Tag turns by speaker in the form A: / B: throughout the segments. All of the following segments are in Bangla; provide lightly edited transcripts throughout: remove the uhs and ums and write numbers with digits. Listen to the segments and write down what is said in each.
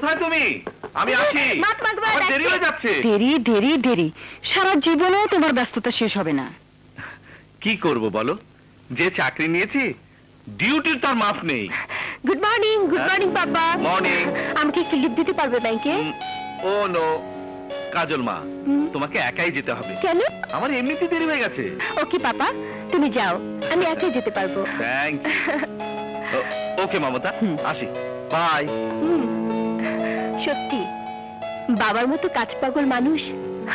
A: কোথায় তুমি? আমি আসি, আমার দেরি হয়ে যাচ্ছে।
B: দেরি দেরি দেরি, সারা জীবনেও তোমার ব্যস্ততা শেষ হবে না।
A: কি করব বলো, যে চাকরি নিয়েছি ডিউটির তার মাপ নেই।
B: গুড মর্নিং বাবা।
A: মর্নিং।
B: আমাকে একটু লিভ দিতে পারবে ব্যাংকে?
A: ও নো কাজল মা, তোমাকে একাই যেতে হবে।
B: কেন?
A: আমার এমনিতে দেরি হয়ে গেছে।
B: ওকে পাপা, তুমি যাও, আমি একাই যেতে পারবো।
A: Thank you. ওকে মমতা, আসি, বাই।
B: সত্যি বাবার মতো কাজ পাগল মানুষ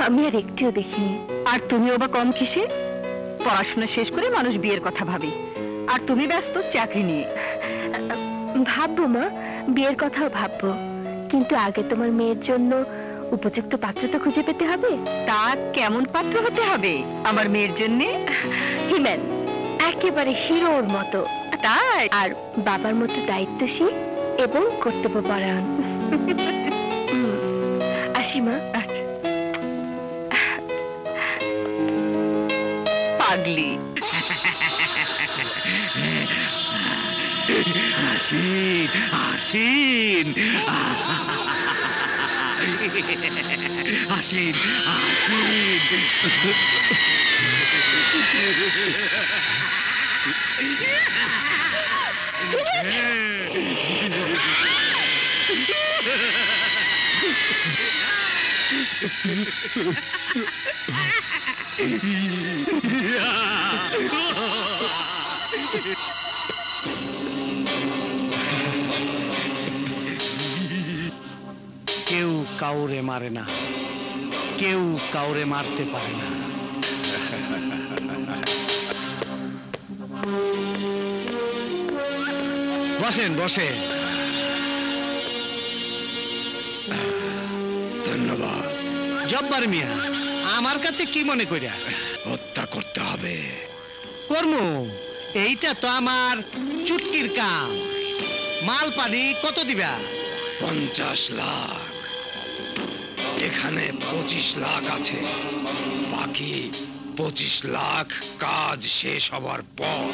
B: আমি আর একটিও দেখিনি। আর তুমিও বা কম কিসে? পড়াশোনা শেষ করে মানুষ বিয়ের কথা ভাবে, আর তুমি ব্যস্ত চাকরি নিয়ে। ভাববো মা, বিয়ের কথাও ভাববো, কিন্তু আগে তোমার মেয়ের জন্য উপযুক্ত পাত্র তো খুঁজে পেতে হবে। তা কেমন পাত্র হতে হবে আমার মেয়ের জন্য? হিমেন, একেবারে হিরোর মতো, তাই আর বাবার মতো দায়িত্বশীল এবং কর্তব্যপরায়ণ। আসি মা। আচ্ছা। পাগলি।
C: আসেন আসেন আসেন কেউ কাউরে মারে না, কেউ কাউরে মারতে পারে না। বসেন বসেন। ধন্যবাদ। জব্বার মিয়া, আমার কাছে কি মনে করিয়া? হত্যা করতে হবে। কর্ম, এইটা তো আমার চুটকির কাম। মাল পানি কত দিবা? 50 লাখ। এখানে 25 লাখ আছে, বাকি 25 লাখ কাজ শেষ হবার পর।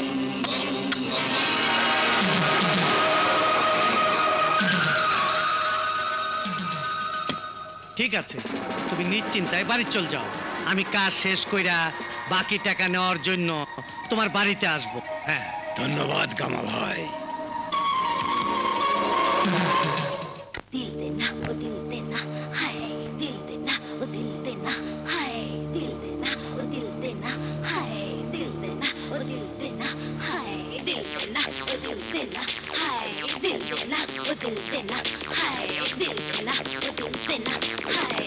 C: ঠিক আছে, তুমি নিশ্চিন্তায় বাড়ি চল যাও। আমি কাজ শেষ কইরা বাকি টাকা নেওয়ার জন্য তোমার বাড়িতে আসবো। হ্যাঁ, ধন্যবাদ গামা ভাই।
D: दिल देना ओ दिल देना हाय दिल देना ओ दिल देना हाय दिल देना ओ दिल देना हाय दिल देना ओ दिल देना हाय दिल देना ओ दिल देना हाय दिल देना ओ दिल देना हाय दिल देना ओ दिल देना हाय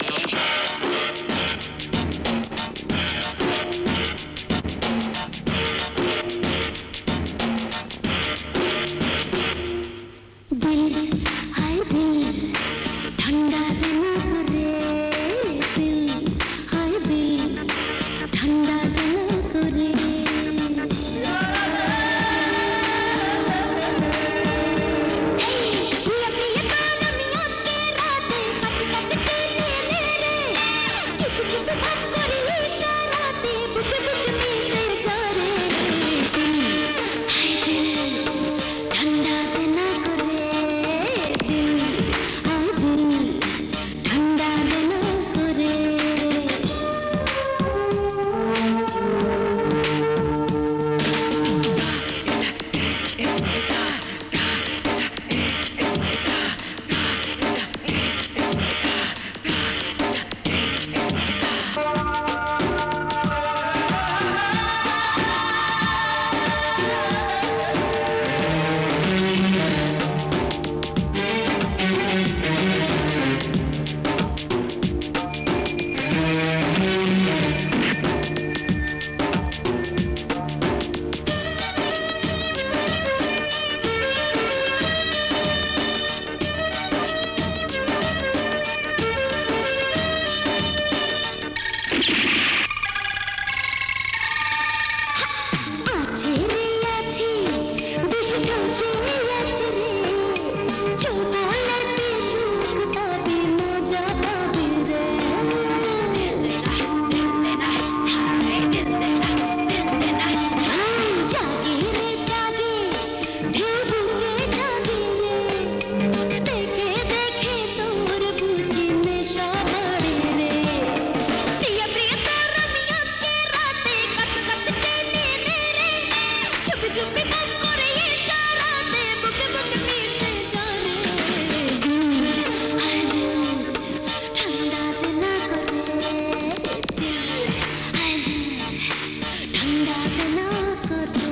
D: याद ना करे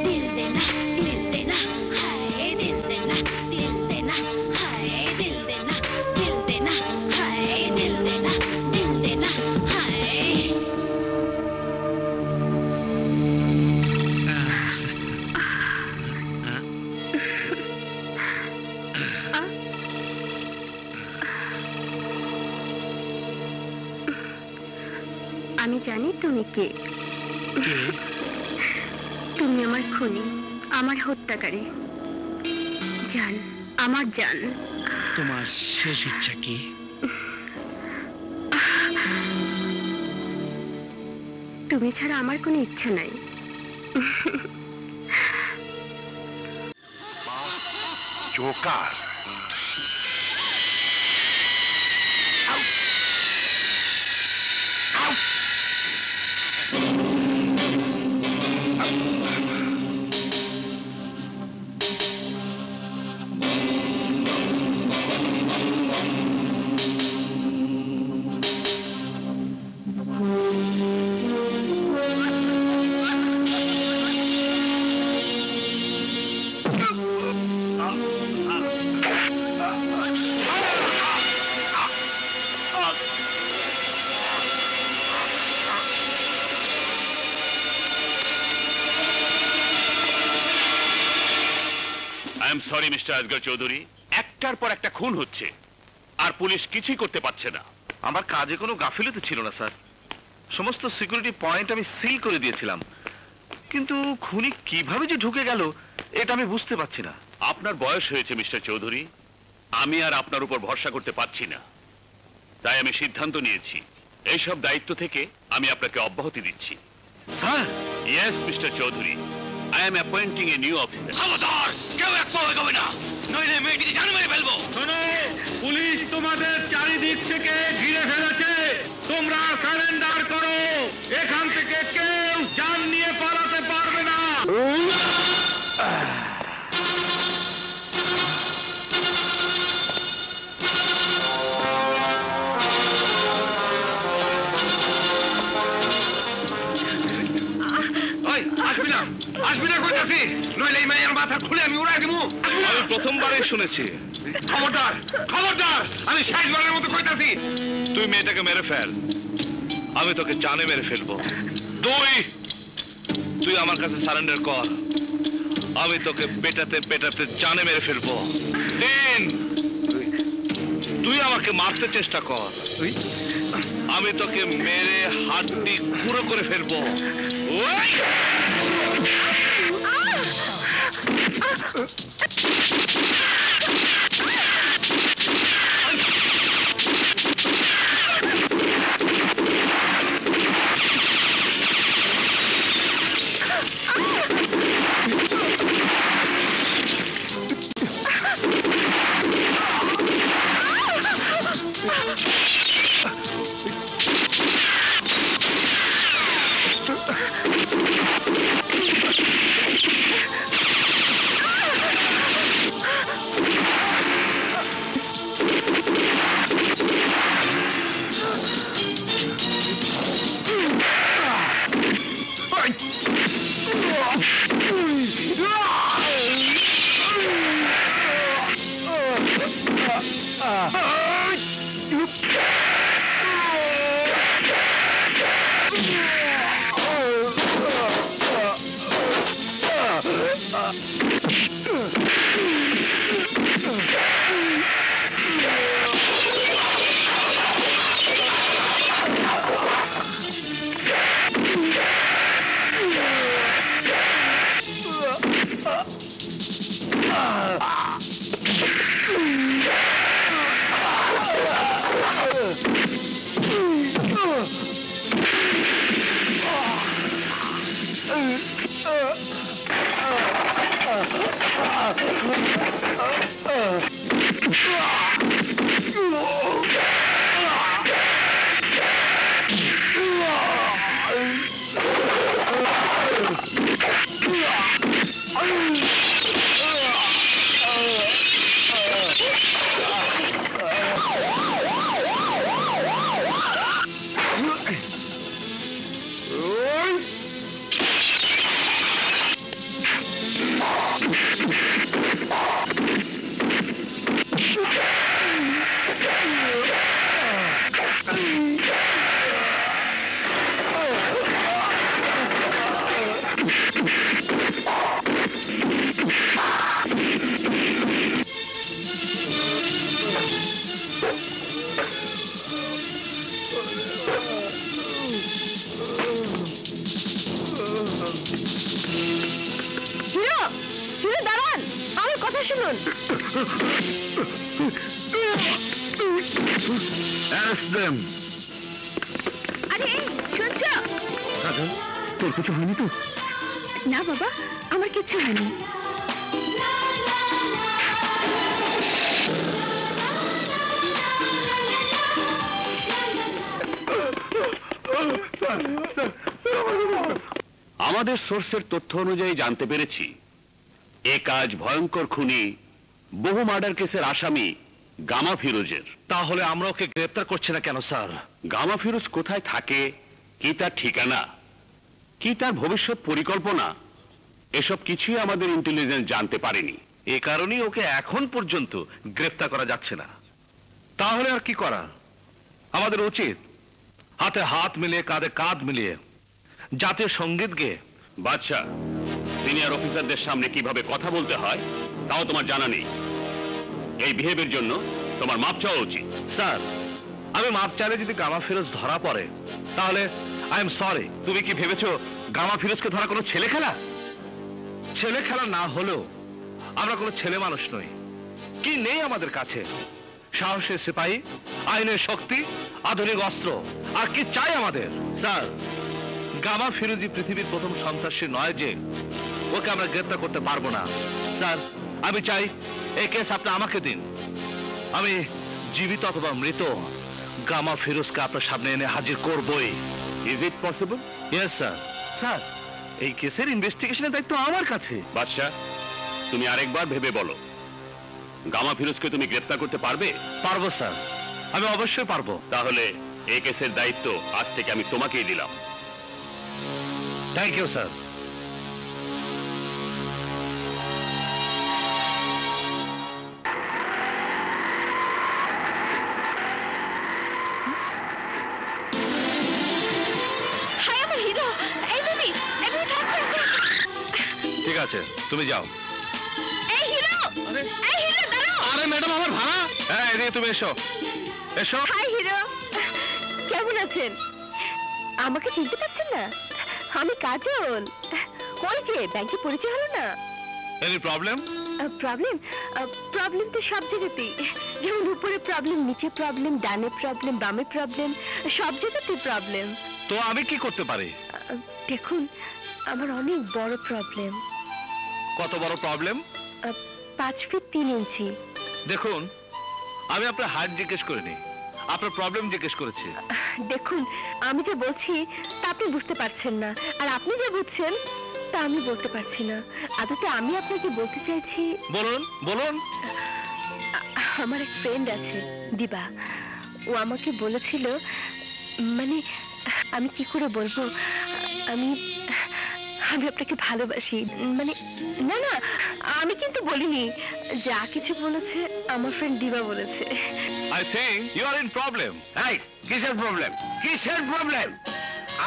D: दिल देना हाय दिल देना हाय दिल देना हाय दिल देना हाय
B: আমি জানি তুমি কে। তুমি আমার খুনি, আমার হত্যাকারী। জান, আমার জান।
C: তোমার শেষ ইচ্ছা কি?
B: তুমি ছাড়া আমার কোনো ইচ্ছা নাই।
A: Joker.
E: Sorry mister Asgar Chowdhury, একটার পর একটা খুন হচ্ছে আর পুলিশ কিছুই করতে পারছে না।
A: আমার কাজে কোনো গাফিলতি ছিল না স্যার, সমস্ত সিকিউরিটি পয়েন্ট আমি সিল করে দিয়েছিলাম, কিন্তু খুনি কিভাবে যে ঢুকে গেল এটা আমি বুঝতে পারছি না।
E: আপনার বয়স হয়েছে মিস্টার চৌধুরী, আমি আর আপনার উপর ভরসা করতে পারছি না, তাই আমি সিদ্ধান্ত নিয়েছি এইসব দায়িত্ব থেকে আমি আপনাকে অব্যাহতি দিচ্ছি।
A: Sir,
E: yes mister Chowdhury, I am appointing a new officer.
A: খবরদার, কেউ এক পা এগোবে না, নইলে মেয়েটিকে জান মেরে ফেলবো।
C: শোনো, পুলিশ তোমাদের চারিদিক থেকে ঘিরে ফেলেছে, তোমরা সারেন্ডার করো, এখান থেকে কেউ জান নিয়ে পালাতে পারবে না।
A: আসবি না কইতাছি, নইলে এই মেয়ের মাথা খুলে আমি উড়াই দেবো।
E: আমি প্রথমবারই শুনেছি।
A: খবরদার, খবরদার, আমি শেষবারের মতো কইতাছি।
E: তুই মেয়েটাকে মেরে ফেল, আমি তোকে জানে মেরে ফেলবো। তুই আমার কাছে সারেন্ডার কর, আমি তোকে পেটাতে পেটাতে জানে মেরে ফেলবো। তুই আমাকে মারতে চেষ্টা কর, আমি তোকে মেরে হাড্ডি গুঁড়ো করে ফেলবো। ওই!
B: শুনুন। আরে শুনছো?
A: তোর কিছু হয়নি তো?
B: না বাবা, আমার কিছু হয়নি।
E: আমাদের সোর্সের তথ্য অনুযায়ী জানতে পেরেছি এ কাজ ভয়ঙ্কর খুনি বহু মার্ডার কেসের আসামি গামা ফিরোজের।
A: তাহলে আমরা ওকে গ্রেফতার করছি না কেন স্যার?
E: গামা ফিরোজ কোথায় থাকে, কি তার ঠিকানা, কি তার ভবিষ্যৎ পরিকল্পনা, এসব কিছুই আমাদের ইন্টেলিজেন্স জানতে পারেনি।
A: এ কারণেই ওকে এখন পর্যন্ত গ্রেফতার করা যাচ্ছে না। তাহলে আর কি করা? আমাদের উচিত হাতে হাত মিলিয়ে কাঁধে কাঁধ মিলিয়ে জাতীয় সঙ্গীত গেয়ে।
E: বাদশা, সিনিয়র অফিসারদের সামনে কিভাবে কথা বলতে হয় তাও তোমার জানা নেই। এই বিহেভের জন্য তোমার মাপ চাওয়া উচিত।
A: স্যার, আমি মাপ চাইলে যদি গামা ফিরোজ ধরা পড়ে তাহলে আই এম সরি। তুমি কি ভেবেছো গামা ফিরোজকে ধরা কোনো ছেলে খেলা? ছেলে খেলা না হলেও আমরা কোনো ছেলে মানুষ নই। কি নেই আমাদের কাছে? সাহসের সিপাহী, আইনের শক্তি, আধুনিক অস্ত্র, আর কি চাই আমাদের? স্যার, গামা ফিরোজি পৃথিবীর প্রথম সন্ত্রাসী নয় যে ওকে আমরা গ্রেফতার করতে পারবো না। স্যার, আমি চাই এই কেস আপনি আমাকে দিন। আমি জীবিত অথবা মৃত গামা ফিরোজকে আপনার সামনে এনে হাজির করবই।
E: Is it possible?
A: Yes sir. Sir, এই কেসের ইনভেস্টিগেশনের দায়িত্ব আমার কাছে।
E: বাদশা, তুমি আরেকবার ভেবে বলো, গামা ফিরোজকে তুমি গ্রেফতার করতে পারবে?
A: পারবো স্যার, আমি অবশ্যই পারবো।
E: তাহলে এই কেসের দায়িত্ব আজ থেকে আমি তোমাকেই দিলাম।
A: Thank you sir.
B: হাই আমার হিরো! এই বেবি, এই বেবি থাকো।
A: ঠিক আছে, তুমি যাও।
B: এই হিরো! এই হিরো দাঁড়াও!
C: আরে ম্যাডাম, আমার ভাড়া।
A: হ্যাঁ, এদিকে তুমি এসো, এসো।
B: হাই হিরো, কেমন আছেন? আমাকে চিনতে পারছেন না? আমি কাজল। ওই যে ব্যাংকে পরিচয় হলো না?
A: Any problem?
B: প্রবলেম? প্রবলেম তো সব জায়গাতেই। যেমন উপরে প্রবলেম, নিচে প্রবলেম, ডানে প্রবলেম, বামে প্রবলেম, সব জায়গাতেই প্রবলেম।
A: তো আমি কি করতে পারি?
B: দেখুন, আমার অনেক বড় প্রবলেম।
A: কত বড় প্রবলেম?
B: 5 ফিট 3 ইঞ্চি।
A: দেখুন, আমি আপনার হাইট জিজ্ঞেস করিনি, আপনার প্রবলেম জিজ্ঞেস করেছি।
B: দেখুন, আমি যে বলছি তা আপনি বুঝতে পারছেন না, আর আপনি যে বুঝছেন তা আমি বলতে পারছি না। আদতে আমি আপনাকে বলতে চাইছি,
A: বলুন, বলুন।
B: আমার এক ফ্রেন্ড আছে, দিবা। ও আমাকে বলেছিল, মানে আমি কি করে বলবো, আমি আমি আপনাকে ভালোবাসি। মানে না না, আমি কিন্তু বলিনি। যা কিছু বলেছে আমার ফ্রেন্ড দিবা বলেছে।
A: I think you are in problem.
F: এই কিসের প্রবলেম? কিসের প্রবলেম?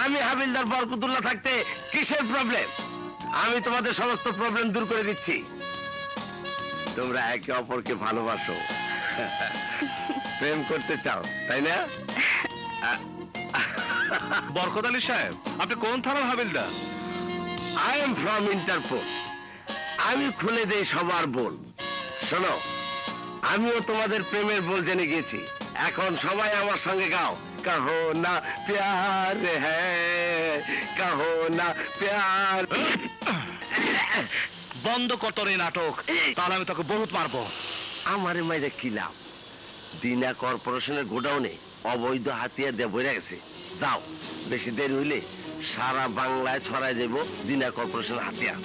F: আমি হাবিলদার বরকতুল্লাহ থাকতে কিসের প্রবলেম? আমি তোমাদের সমস্ত প্রবলেম দূর করে দিচ্ছি। তোমরা একে অপরকে ভালোবাসো, প্রেম করতে চাও, তাই না?
A: বরকত আলী সাহেব, আপনি কোন থানার হাবিলদার?
F: I am from Interpol. আমি খুলে দেই সবার বল। শোনো, আমিও তোমাদের প্রেমের বল জেনে গেছি। এখন সবাই আমার সঙ্গে গাও, কাহো না প্যার হ্যায়, কাহো না প্যার।
A: বন্ধ কর তোর এই নাটক, তাহলে আমি তোকে বহুত মারবো।
F: আমারে মাইরে কি লাভ? দিনা কর্পোরেশনের গোডাউনে অবৈধ হাতিয়ার দিয়ে বইরা গেছে। যাও, বেশি দেরি হইলে সারা বাংলায় ছড়াই যাব দিনা কর্পোরেশনের হাতিয়ার।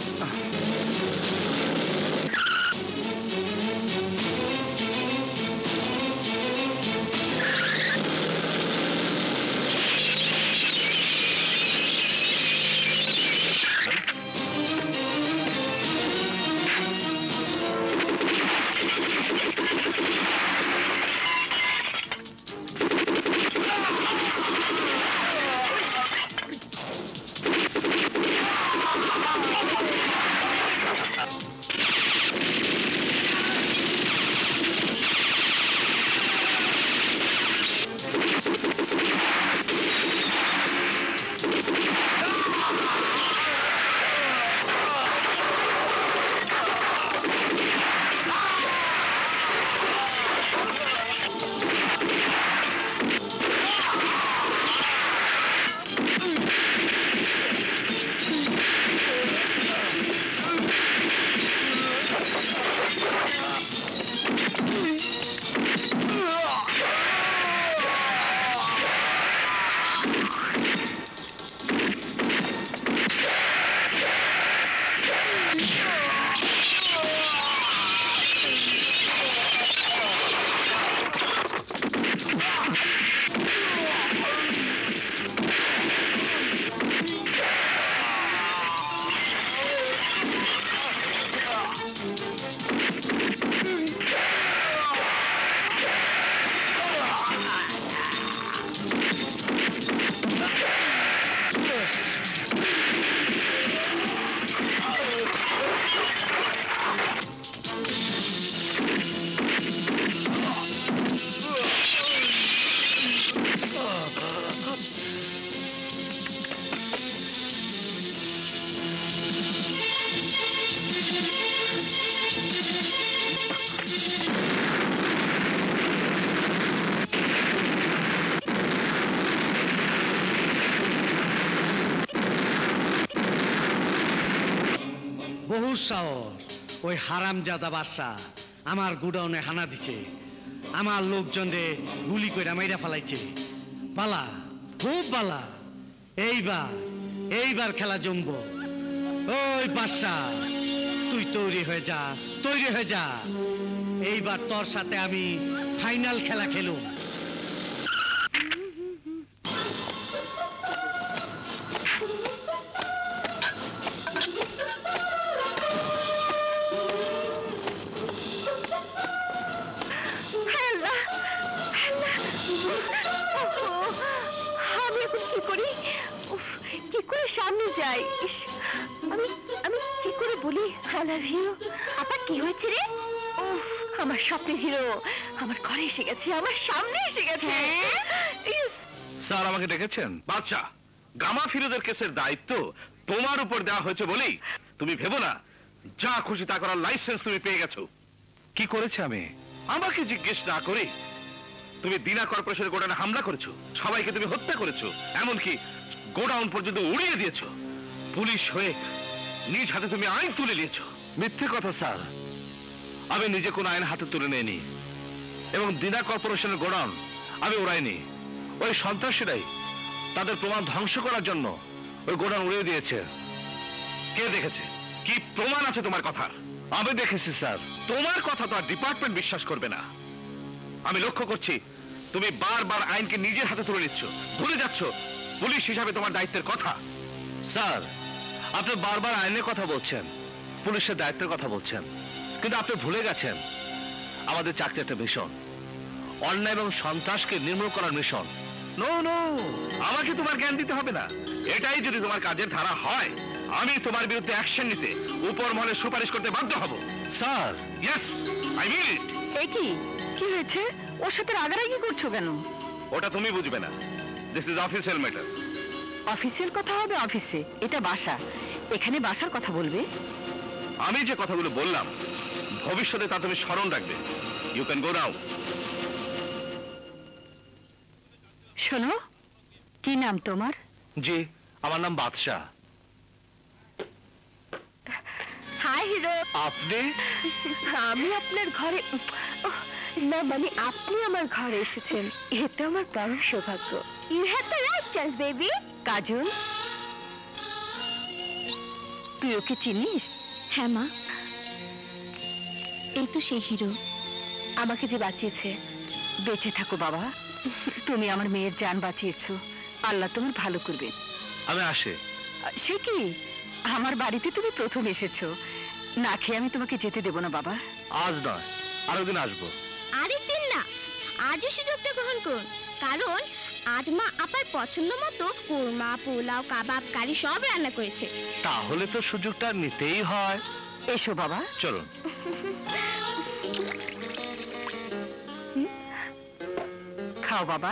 C: বহু সাহস। ওই হারামজাদা বাদশা আমার গুডাউনে হানা দিছে, আমার লোকজনরে গুলি কইরা মাইরা ফেলাইছে। বালা, খুব বালা। এইবার খেলা জমবো। ওই বাদশা, তুই তৈরি হয়ে যা, তৈরি হয়ে যা। এইবার তোর সাথে আমি ফাইনাল খেলা খেলুম।
B: আল্লাহ, আল্লাহ। ওহো, আমি এখন কি করি? উফ, কি করে সামনে যাই? ইস, আমি আমি কি করে বলি আই লাভ ইউ? আপা, কি হয়েছে রে? উফ, আমার স্বপ্নের হিরো আমার ঘরে এসে গেছে, আমার সামনে এসে গেছে। ইস,
A: স্যার আমাকে ডেকেছেন? বাদশা, গামা ফিরোজের কেসের দায়িত্ব তোমার উপর দেওয়া হয়েছে বলেই তুমি ভেবো না যা খুশি তা করার লাইসেন্স তুমি পেয়ে গেছো। কি করেছে আমি? আমাকে জিজ্ঞেস না করে তুমি দিনা কর্পোরেশনের গোডাউনে হামলা করেছো, সবাইকে তুমি হত্যা করেছো, এমনকি গোডাউন পর্যন্ত উড়িয়ে দিয়েছো। পুলিশ হয়ে নিজ হাতে তুমি আইন তুলে নিয়েছো। মিথ্যে কথা স্যার, আমি নিজে কোন আইন হাতে তুলে নেইনি এবং দিনা কর্পোরেশনের গোডাউন আমি উড়াইনি। ওই সন্ত্রাসীরাই তাদের প্রমাণ ধ্বংস করার জন্য ওই গোডাউন উড়িয়ে দিয়েছে। কে দেখেছে? কি প্রমাণ আছে তোমার কথা? আমি দেখেছি স্যার। তোমার কথা তো আর ডিপার্টমেন্ট বিশ্বাস করবে না। আমি লক্ষ্য করছি তুমি বারবার আইনকে নিজের হাতে তুলে নিচ্ছ, ভুলে যাচ্ছ পুলিশ হিসাবে তোমার দায়িত্বের কথা। স্যার, আপনি বারবার আইনের কথা বলছেন, পুলিশের দায়িত্বের কথা বলছেন, কিন্তু আপনি ভুলে গেছেন আমাদের চাকরি একটা মিশন, অন্যায় এবং সন্ত্রাসকে নির্মূল করার মিশন। নো নো, আমাকে তোমার জ্ঞান দিতে হবে না। এটাই যদি তোমার কাজের ধারা হয়, আমি তোমার বিরুদ্ধে অ্যাকশন নিতে উপর মহলে সুপারিশ করতে বাধ্য হব। স্যার, ইয়েস, আই মিন ইট।
B: এ কি কি হয়েছে? ওর সাথে রাগারাগি করছো কেন?
A: ওটা তুমি বুঝবে না। This is official matter.
B: Official কথা হবে অফিসে, এটা বাসা, এখানে বাসার কথা বলবে।
A: আমি যে কথাগুলো বললাম ভবিষ্যতে তা তুমি স্মরণ রাখবে। ইউ ক্যান গো নাও।
B: শোনো, কি নাম তোমার?
A: জি, আমার নাম বাদশা।
B: High hero.
A: আপনি?
B: আমি আপনার ঘরে, ওহ, না মানে আপনি আমার ঘরে এসেছেন, এতে আমার পরম সৌভাগ্য। You have the right choice baby. Kajal, তুই ওকে চিনিস?
D: হ্যাঁ মা, এই তো সেই হিরো।
B: আমাকে যে বাঁচিয়েছে। বেঁচে থাকো বাবা, তুমি আমার মেয়ের জান বাঁচিয়েছো, আল্লাহ তোমার ভালো করবে।
A: আমি আসি।
B: সে কি, আমার বাড়িতে তুমি প্রথম এসেছো, না খেয়ে আমি তোমাকে যেতে দেব না বাবা।
A: আজ নয়, আরেকদিন আসবো।
D: আরেকদিন না, আজই সুযোগটা গ্রহণ করুন, কারণ আজ মা আপার পছন্দ মতো কোরমা, পোলাও, কাবাব, কারি সব রান্না করেছে।
A: তাহলে তো সুযোগটা নিতেই হয়।
B: এসো বাবা।
A: চলুন।
B: খাও বাবা,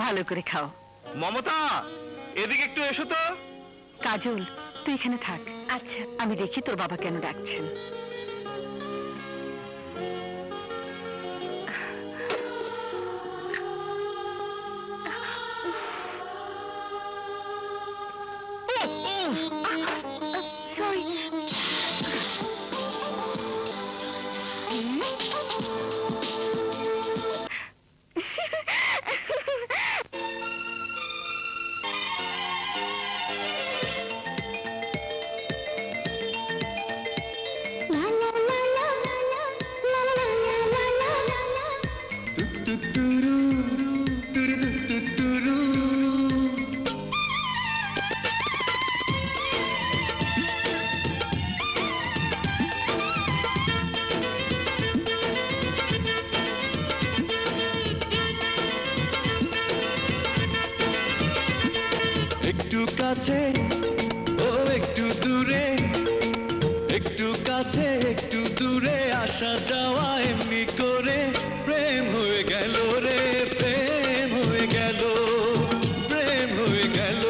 B: ভালো করে খাও।
A: মমতা, এদিকে একটু এসো তো।
B: কাজল, তুই এখানে থাক। আচ্ছা, আমি দেখি তোর বাবা কেন ডাকছেন। সরি।
G: একটু কাছে ও একটু দূরে, একটু কাছে একটু দূরে, আসা যাওয়া এমনি করে প্রেম হয়ে গেল রে, প্রেম হয়ে গেল, প্রেম হয়ে গেল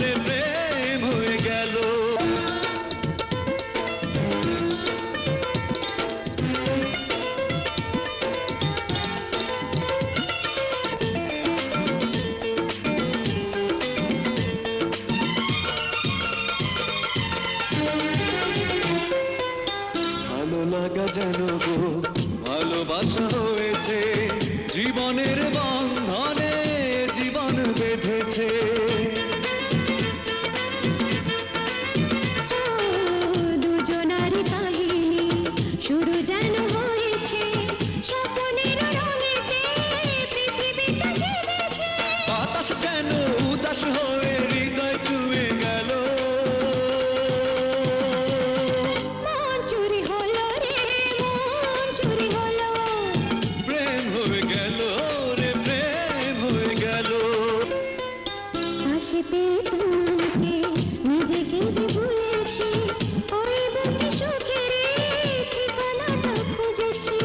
G: রে, প্রেম হয়ে গেল। লাগা যেন গো ভালোবাসা হয়েছে জীবনের বন্ধনে জীবন বেঁধেছে
D: দুজনারই কাহিনী শুরু যেন হয়েছে স্বপ্নের রঙেতে পৃথিবীটা জেগেছে
G: বাতাস যেন উদাস হয়ে হৃদয় ছুঁয়ে গেল
D: মন চুরি হলো রে মন চুরি হলো
G: প্রেম হয়ে গেল রে প্রেম হয়ে গেল
D: পাশে পেয়ে তোমাকে নিজেকে যে ভুলেছি ওই বুকে সুখের ঠিকানাটা খুঁজেছি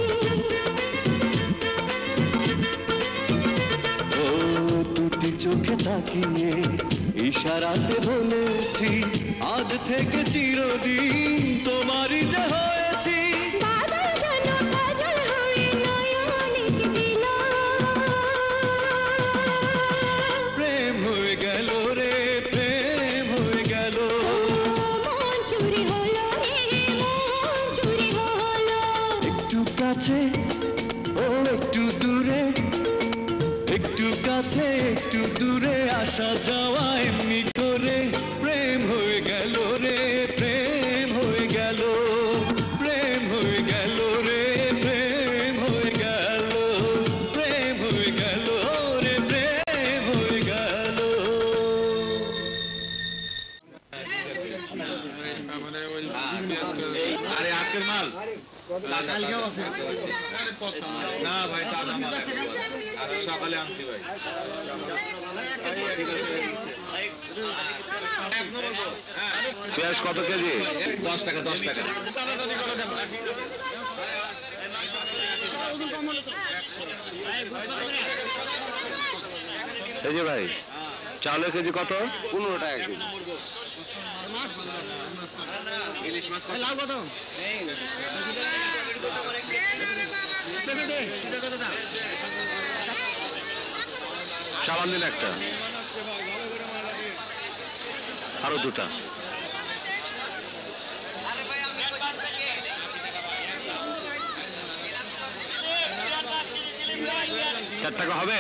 G: ও দুটি চোখে তাকিয়ে ইশারাতে বলেছি আজ থেকে চিরদিন তোমারই যে হয়েছি
D: বাদল যেন কাজল হয়ে নয়নিক দিল
G: প্রেম হয়ে গেল রে প্রেম হয়ে গেল
D: মন চুরি হলো রে মন চুরি হলো
G: একটু কাছে ও একটু দূরে একটু কাছে একটু দূরে আসা যাওয়া এমনি করে প্রেম হয়ে গেল রে প্রেম হয়ে গেল প্রেম হয়ে গেল রে প্রেম হয়ে গেল প্রেম হয়ে গেল রে প্রেম হয়ে গেল
A: আরে আজকের মাল
H: না ভাই তাজা মাল সকালে আনছি ভাই
A: পেঁয়াজ কত কেজি?
H: 10 টাকা 10 টাকা
A: এই যে ভাই চালের কেজি কত?
F: 15 টাকা কেজি
A: চালান দিন একটা, আরো দুটা। 4 টাকা হবে?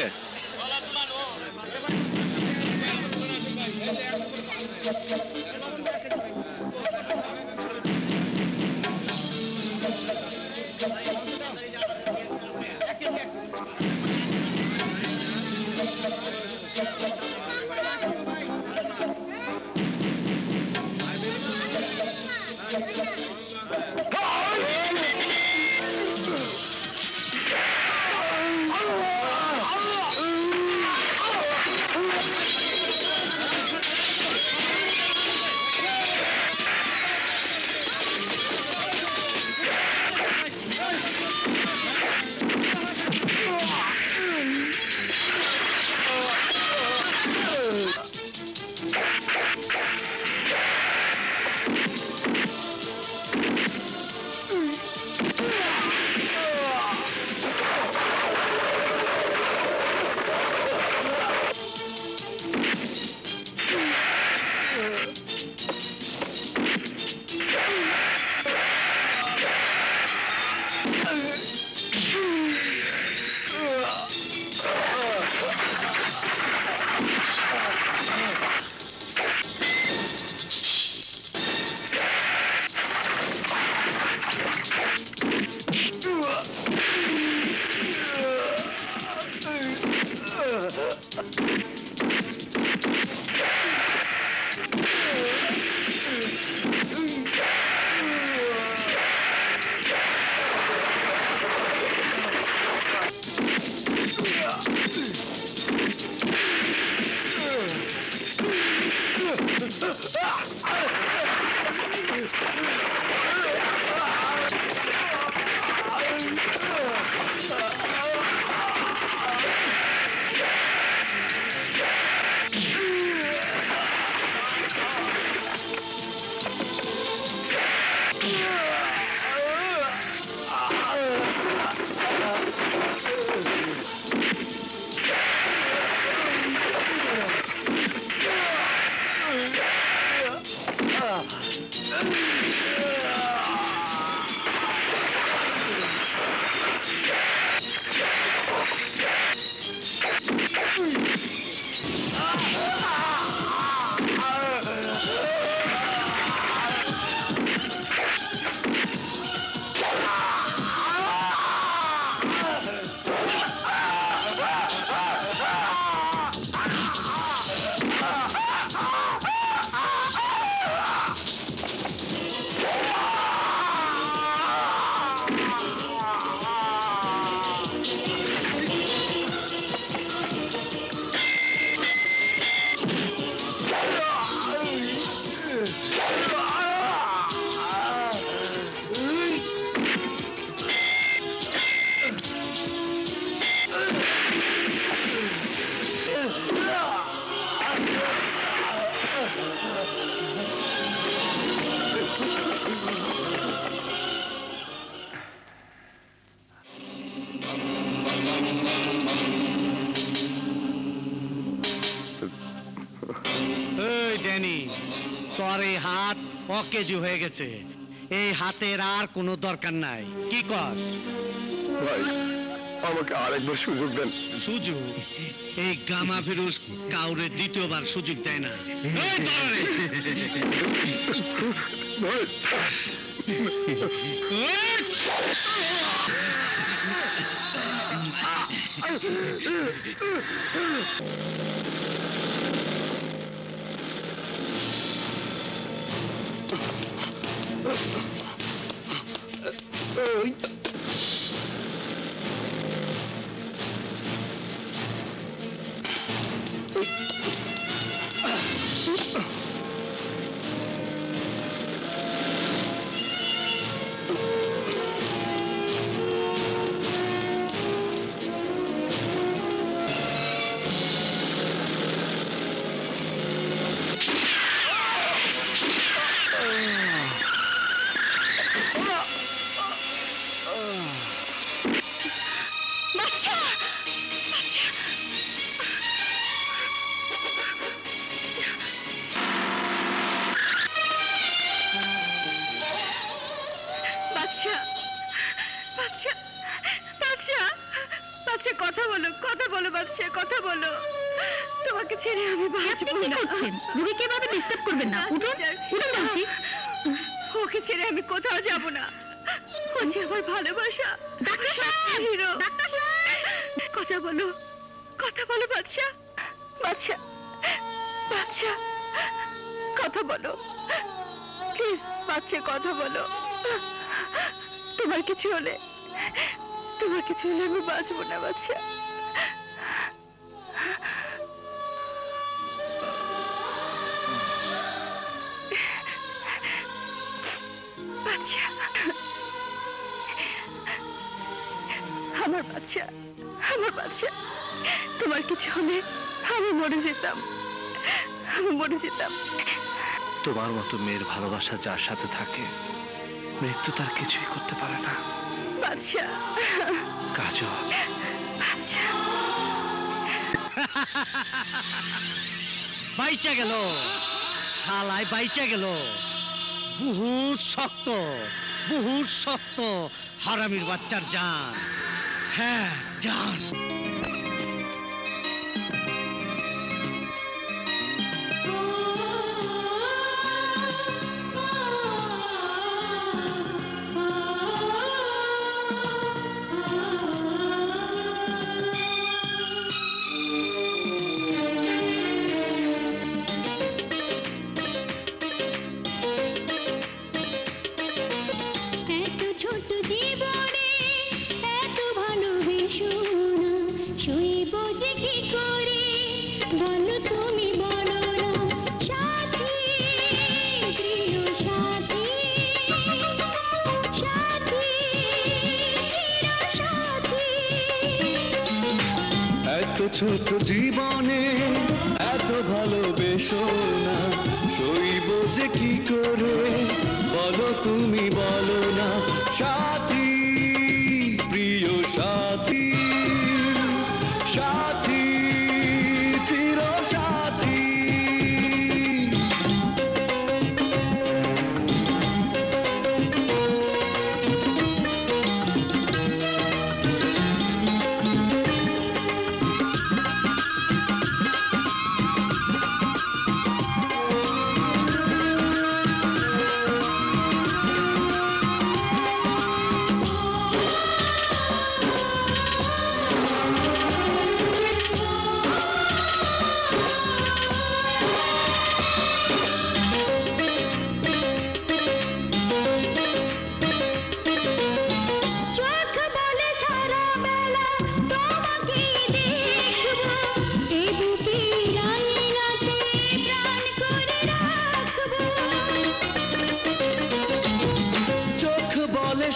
C: অকেজু হয়ে গেছে। এই হাতের আর কোনো দরকার নাই। কি কর?
F: ভাই আমাকে আরেকবার সুযোগ দেন।
C: সুযোগ? এই গামা ফিরোজ কাউরে দ্বিতীয়বার সুযোগ দেয় না। এই দাঁড়া রে।
F: ভাই
B: কথা বলো, কথা বলো বাদশা, কথা বলো। তোমাকে ছেড়ে আমি বাঁচবো না। রুগী কিভাবে ডিস্টার্ব করবেন না? উঠুন, উঠুন বলছি। ওকে ছেড়ে আমি কোথাও যাব না। ও যে আমার ভালোবাসা। ডাক্তার সাহেব, হিরো। ডাক্তার সাহেব, কথা বলো, কথা বলো বাদশা। বাদশা, বাদশা, কথা বলো প্লিজ। বাদশা কথা বলো। তোমার কিছু হলে, তোমার কিছু হলে আমি বাঁচবো না বাদশা। বাদশা, আমার বাদশা, আমার বাদশা, তোমার কিছু হলে আমি মরে যেতাম, আমি মরে যেতাম।
A: তোমার মতো মেয়ের ভালোবাসা যার সাথে থাকে, মৃত্যু তার কিছুই করতে পারে না।
B: বাদশা,
A: কাজল,
B: বাদশা।
C: বাইচা গেল, শালায় বাইচা গেল। বহুত শক্ত, বহুত শক্ত হারামির বাচ্চার জান। হ্যাঁ জান।
G: ছোট জীবনে এত ভালোবেসো না, সইব যে কি করে বলো তুমি, বলো না সাথী, প্রিয় সাথী, সাথী, চির সাথী।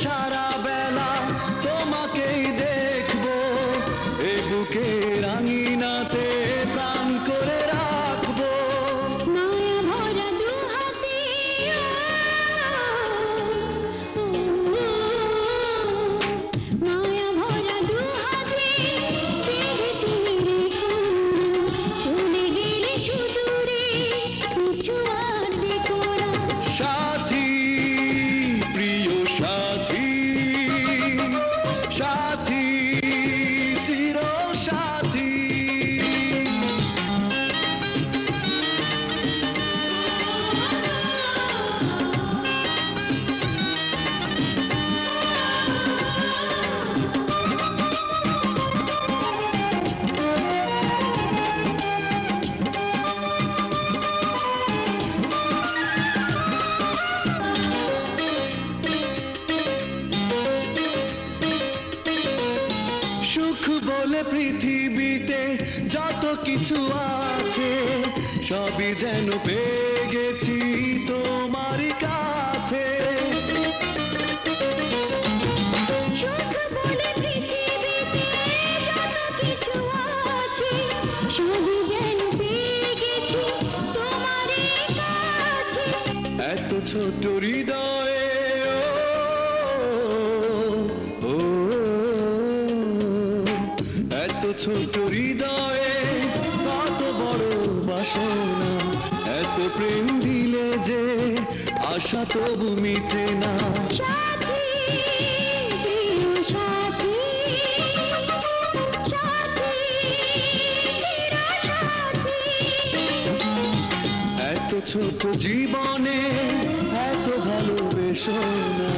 G: সারা বেলা তোমাকেই দেখবো, এ বুকে রাঙিনাতে প্রাণ করে রাখবো।
D: মায়া ভরা দু হাতে, মায়া ভরা দু হাতে তুমি রেখো, চলে গেলে সুদূরে কিছু আর দেখো না।
G: জুড়ে পৃথিবীতে যত কিছু আছে সবই যেন পেয়ে গেছি তোমারই কাছে। এত ছোট হৃদয়ে ও, এত ছোট হৃদয়ে কত বড় বাসনা, এত প্রেম দিলে যে আশা তবু মিটে না। এত ছোট জীবনে এত ভালোবেসো না।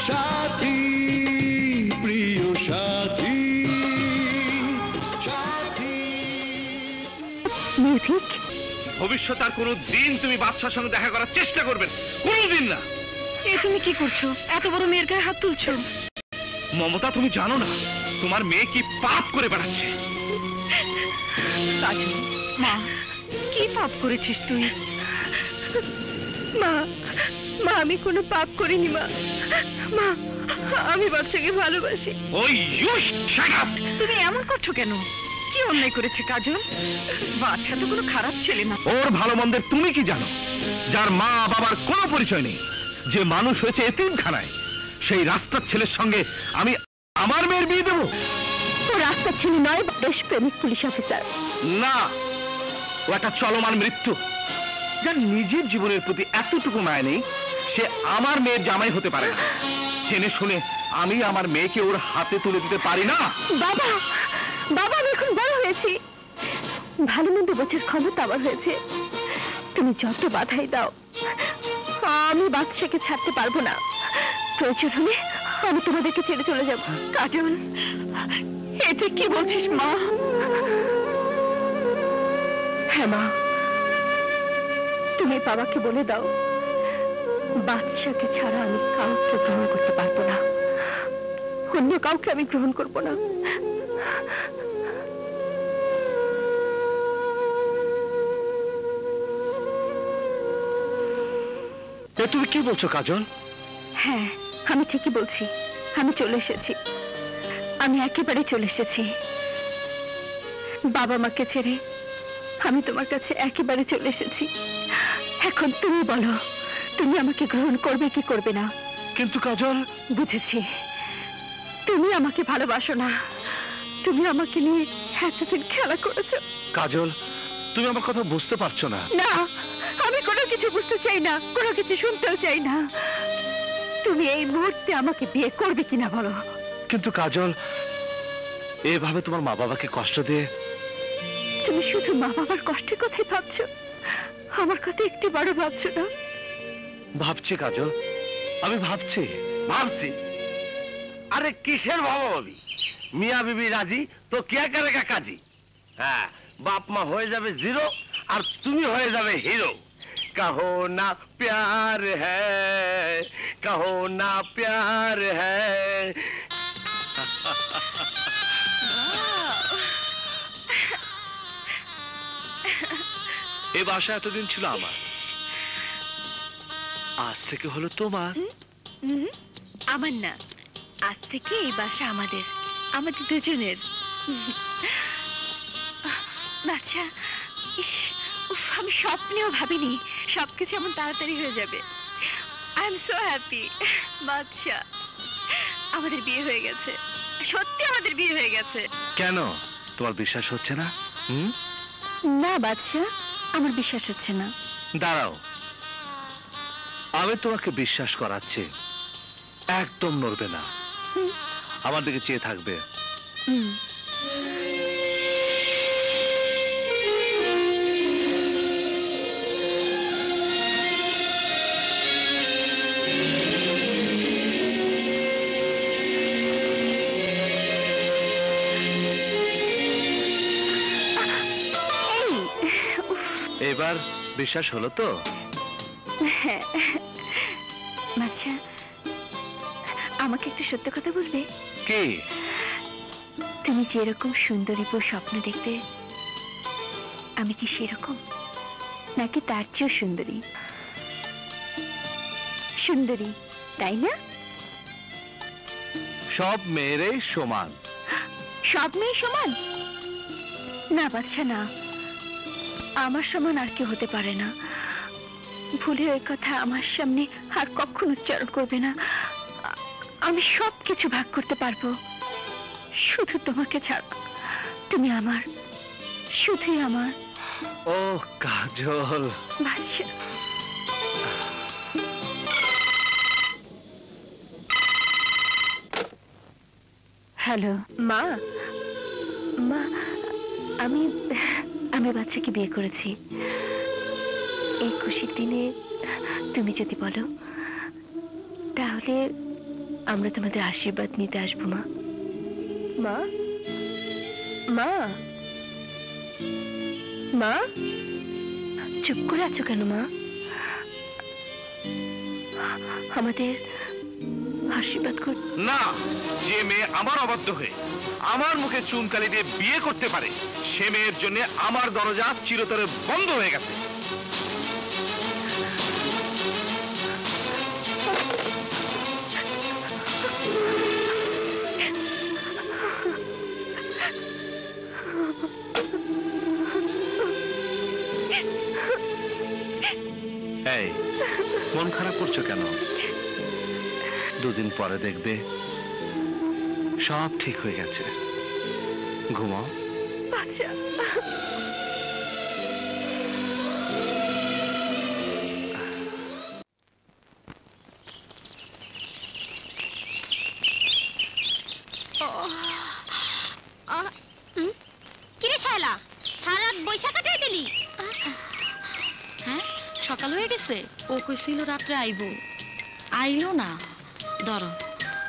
G: সাথী, প্রিয় সাথী, সাথী।
B: নির্ভীক,
A: ভবিষ্যৎ আর কোনো দিন তুমি বাদশার সঙ্গে দেখা করার চেষ্টা করবেন, কোনোদিন না।
B: এ তুমি কি করছো? এত বড় মেয়ের গায়ে হাত তুলছো।
A: মমতা, তুমি জানো না তোমার মেয়ে কি পাপ করে বেড়াচ্ছে।
B: কাজল, মা, কি পাপ করেছিস তুই? মা, মা, আমি কোনো পাপ করিনি মা। মা, আমি বাচ্চাকে ভালোবাসি।
A: ওই ইউ শাট আপ!
B: তুমি এমন করছো কেন? কি অন্যায় করেছে কাজল? বাচ্চা তো কোনো খারাপ ছেলে না।
A: ওর ভালো মন্দের তুমি কি জানো? যার মা বাবার কোনো পরিচয় নেই, যে মানুষ হয়েছে এতিমখানায়, সেই রাস্তার ছেলের সঙ্গে আমি আমার মেয়ের বিয়ে দেবো?
B: ও রাস্তার ছেলে নয়, দেশপ্রেমিক পুলিশ অফিসার।
A: না, ও একটা চলমান মৃত্যু। যার নিজের জীবনের প্রতি এতটুকু মায়া নেই, সে আমার মেয়ের জামাই হতে পারে না। জেনে শুনে আমি আমার মেয়েকে ওর হাতে তুলে দিতে পারি না।
B: বাবা, বাবা, আমি এখন বড় হয়েছি, ভালো মন্দ বোঝার ক্ষমতা আমার হয়েছে। তুমি যত বাধাই দাও, আমি বাচ্চাকে ছাড়তে পারবো না। প্রয়োজন হলে আমি তোমাদেরকে ছেড়ে চলে যাব। কাজল, এতে কি বলছিস মা? হ্যাঁ মা, তুমি বাবাকে বলে দাও বাচ্চাকে ছাড়া আমি কাউকে গ্রহণ করতে পারবো না, অন্য কাউকে আমি গ্রহণ করবো না।
A: তুমি কি বলছো কাজল?
B: হ্যাঁ, আমি ঠিকই বলছি। আমি চলে এসেছি, আমি একেবারে চলে এসেছি। বাবা মাকে ছেড়ে আমি তোমার কাছে একেবারে চলে এসেছি। এখন তুমি বলো, তুমি আমাকে গ্রহণ করবে কি করবে না?
A: কিন্তু কাজল,
B: বুঝেছি তুমি আমাকে ভালোবাসো না। তুমি আমাকে নিয়ে এতদিন খেলা করেছো।
A: কাজল, তুমি আমার কথা বুঝতে পারছো না।
B: না, আমি কোনো কিছু বুঝতে চাই না, কোনো কিছু শুনতেও চাই না। তুমি এই মুহূর্তে আমাকে বিয়ে করবে কিনা বলো।
A: কিন্তু কাজল, এভাবে তোমার মা বাবাকে কষ্ট দিয়ে
B: তুমি শুধু মা বাবার কষ্টের কথাই ভাবছো, আমার কথা একটু বড় ভাবছো না?
A: ভাবছি কাজল, আমি ভাবছি।
F: ভাবছি? আরে কিসের ভাবা ভাবি? মিয়া বিবি রাজি তো কে করেগা কাজী। হ্যাঁ, বাপ মা হয়ে যাবে জিরো আর তুমি হয়ে যাবে হিরো। कहो ना प्यार है, कहो ना प्यार है।
A: এই বাসা এতদিন ছিল আমার, আজ থেকে হলো তোমার।
B: আমার না, আজ থেকে এই বাসা আমাদের, আমাদের দুজনের। বাচ্চা, ইস, উফ, আমি স্বপ্নেও ভাবিনি সবকিছু এমন তাড়াতাড়ি হয়ে যাবে। I am so happy. বাচ্চা, আমাদের বিয়ে হয়ে গেছে, সত্যি আমাদের বিয়ে হয়ে গেছে।
A: কেন তোমার বিশ্বাস হচ্ছে না?
B: না বাচ্চা, আমার বিশ্বাস হচ্ছে না।
A: দাঁড়াও, আমি তোমাকে বিশ্বাস করাচ্ছি। একদম নড়বে না, আমার দিকে চেয়ে থাকবে। এবার বিশ্বাস হলো তো?
B: আচ্ছা, আমাকে একটু সত্য কথা বলবে?
A: কি?
B: তুমি যেরকম সুন্দরী বউ স্বপ্ন দেখবে, আমি কি সেরকম, নাকি তার চেয়েও সুন্দরী? সুন্দরী, তাই না?
A: সব মেয়েরাই সমান।
B: সব মেয়ে সমান না বাদশা, না। আমার সমান আর কেউ হতে পারে না। ভুলে ওই কথা আমার সামনে আর কখন উচ্চারণ করবে না। আমি সব কিছু ভাগ করতে পারবো, শুধু তোমাকে ছাড়া। তুমি আমার, শুধুই আমার।
A: ও কাজল,
B: বাদশা। হ্যালো মা। মা, আমি আমি বাচ্চাকে বিয়ে করেছি। এই খুশির দিনে তুমি যদি বলো, তাহলে আমরা তোমাদের আশীর্বাদ নিতে আসবো। মা, মা, মা, মা, চুপ করে আছো কেন মা? আমাদের আশীর্বাদ কর।
A: না, যে মেয়ে আমার অবাধ্য হয়ে আমার মুখে চুনকালি দিয়ে বিয়ে করতে পারে, সে মেয়ের জন্য আমার দরজা চিরতরে বন্ধ হয়ে গেছে। এই, মন খারাপ করছো কেন? দুদিন পরে দেখবে সব ঠিক হয়ে গেছে। ঘুমাও।
B: আচ্ছা।
D: কিরে শায়লা, সারা রাত বৈশা কাটাই দিলি?
I: হ্যাঁ, সকাল হয়ে গেছে। ও কইছিল রাত্রে আইবো, আইলো না। ধরো,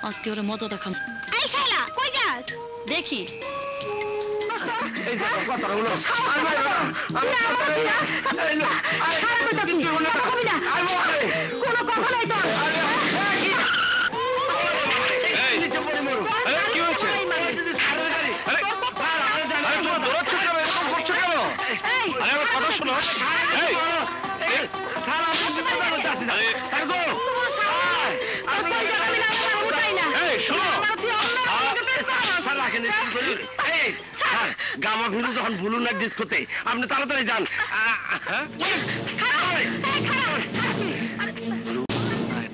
I: আজকে ওরে মতো দেখাম।
D: এই শায়লা, কই যাস?
I: দেখি
F: গামা ভিরু যখন ভুলু না ডিস্কোতে, আপনি তাড়াতাড়ি যান।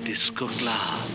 A: Disco club.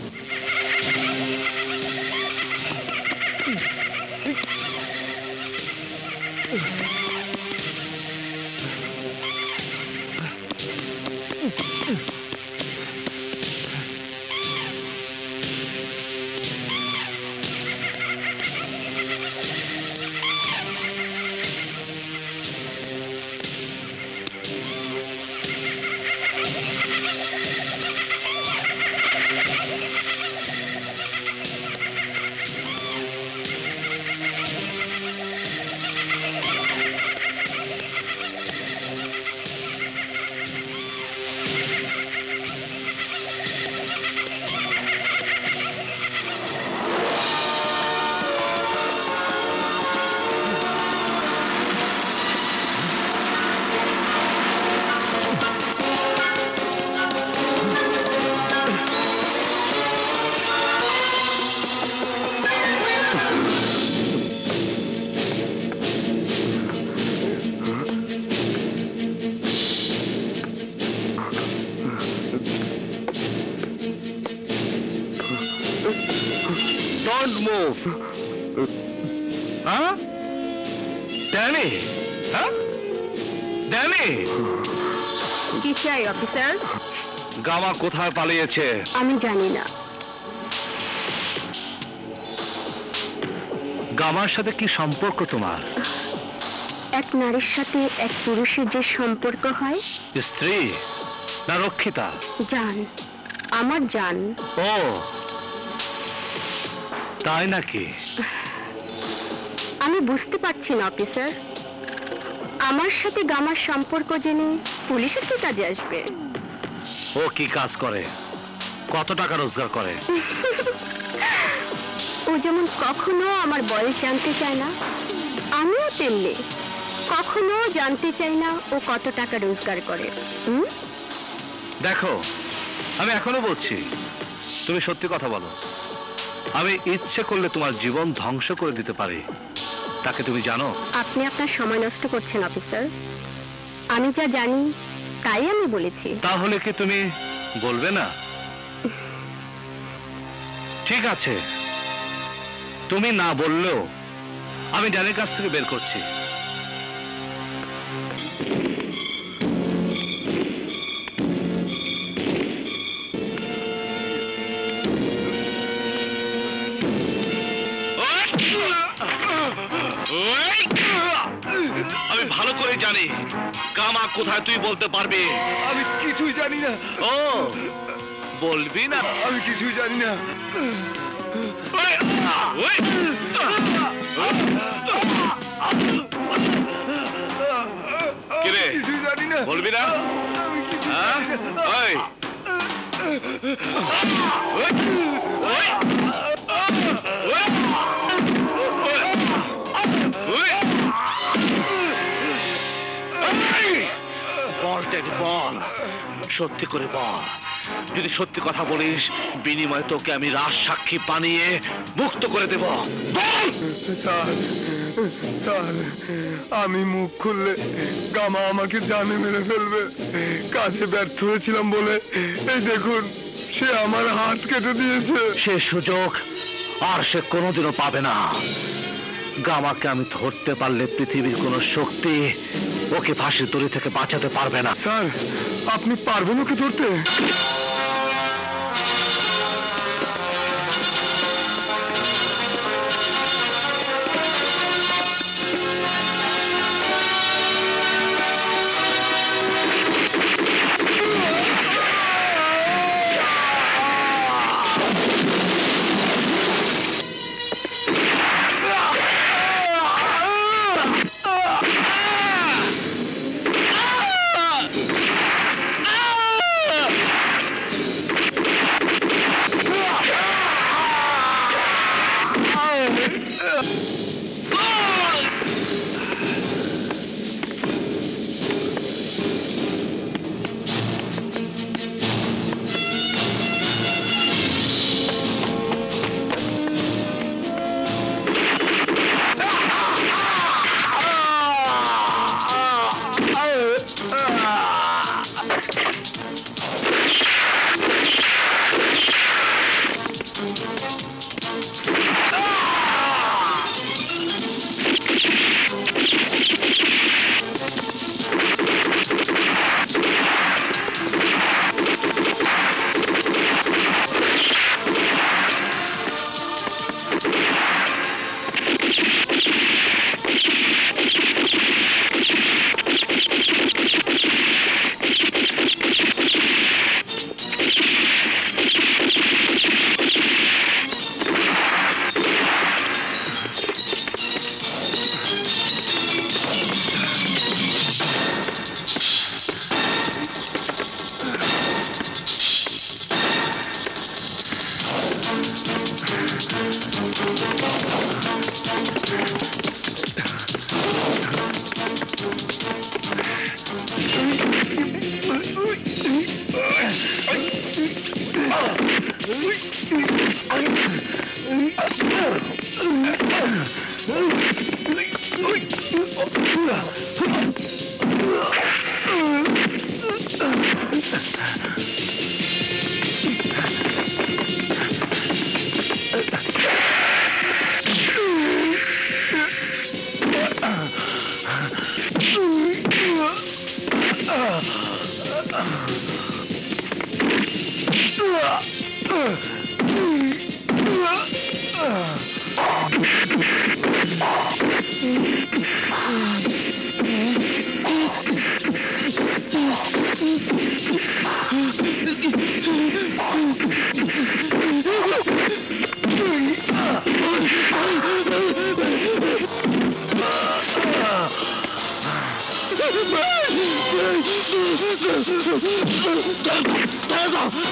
A: Don't move. Huh? Danny? Huh? Danny?
B: কি চাই অফিসার?
A: গামা কোথায় পালিয়েছে?
B: আমি জানি না।
A: গামার সাথে কি সম্পর্ক তোমার?
B: এক নারীর সাথে এক পুরুষের যে সম্পর্ক হয়।
A: স্ত্রী না রক্ষিতা?
B: জান, আমার জান।
A: ও তাই নাকি?
B: আমি বুঝতে পারছি না অফিসার, আমার সাথে গামার সম্পর্ক জেনে পুলিশের কি কাজে আসবে?
A: ও কি কাজ করে? কত টাকা রোজগার করে?
B: ও যেমন কখনো আমার বয়স জানতে চায় না, আমিও তেমনি কখনো জানতে চাই না ও কত টাকা রোজগার করে।
A: দেখো, আমি এখনো বলছি, তুমি সত্যি কথা বলো। আমি ইচ্ছে করলে তোমার জীবন ধ্বংস করে দিতে পারি, তাকে তুমি জানো?
B: আপনি আপনার সময় নষ্ট করছেন অফিসার। আমি যা জানি তাই আমি বলেছি।
A: তাহলে কি তুমি বলবে না? ঠিক আছে, তুমি না বললেও আমি ড্যানের কাছ থেকে বের করছি। আমি ভালো করে জানি কামা কোথায়, তুই বলতে পারবি?
G: আমি কিছুই জানি না।
A: ও, বলবি না?
G: আমি কিছুই জানি না।
A: কিরে,
G: কিছুই জানি না।
A: বলবি না?
G: আমি কিছু
A: হ্যাঁ? ওই, বল টেডি, বল, সত্যি করে বল। যদি সত্যি কথা বলিস, বিনিময়ে তোকে আমি রাজ সাক্ষী বানিয়ে মুক্ত করে দেব। বল।
G: স্যার, স্যার, আমি মুখ খুললে গামা আমাকে জানে মেরে ফেলবে। কাজে ব্যর্থ হয়েছিলাম বলে এই দেখুন, সে আমার হাত কেটে দিয়েছে।
A: সে সুযোগ আর সে কোনোদিনও পাবে না। গামাকে আমি ধরতে পারলে পৃথিবীর কোন শক্তি ওকে ফাঁসির দড়ি থেকে বাঁচাতে পারবে না।
G: স্যার, আপনি পারবেন ওকে ধরতে?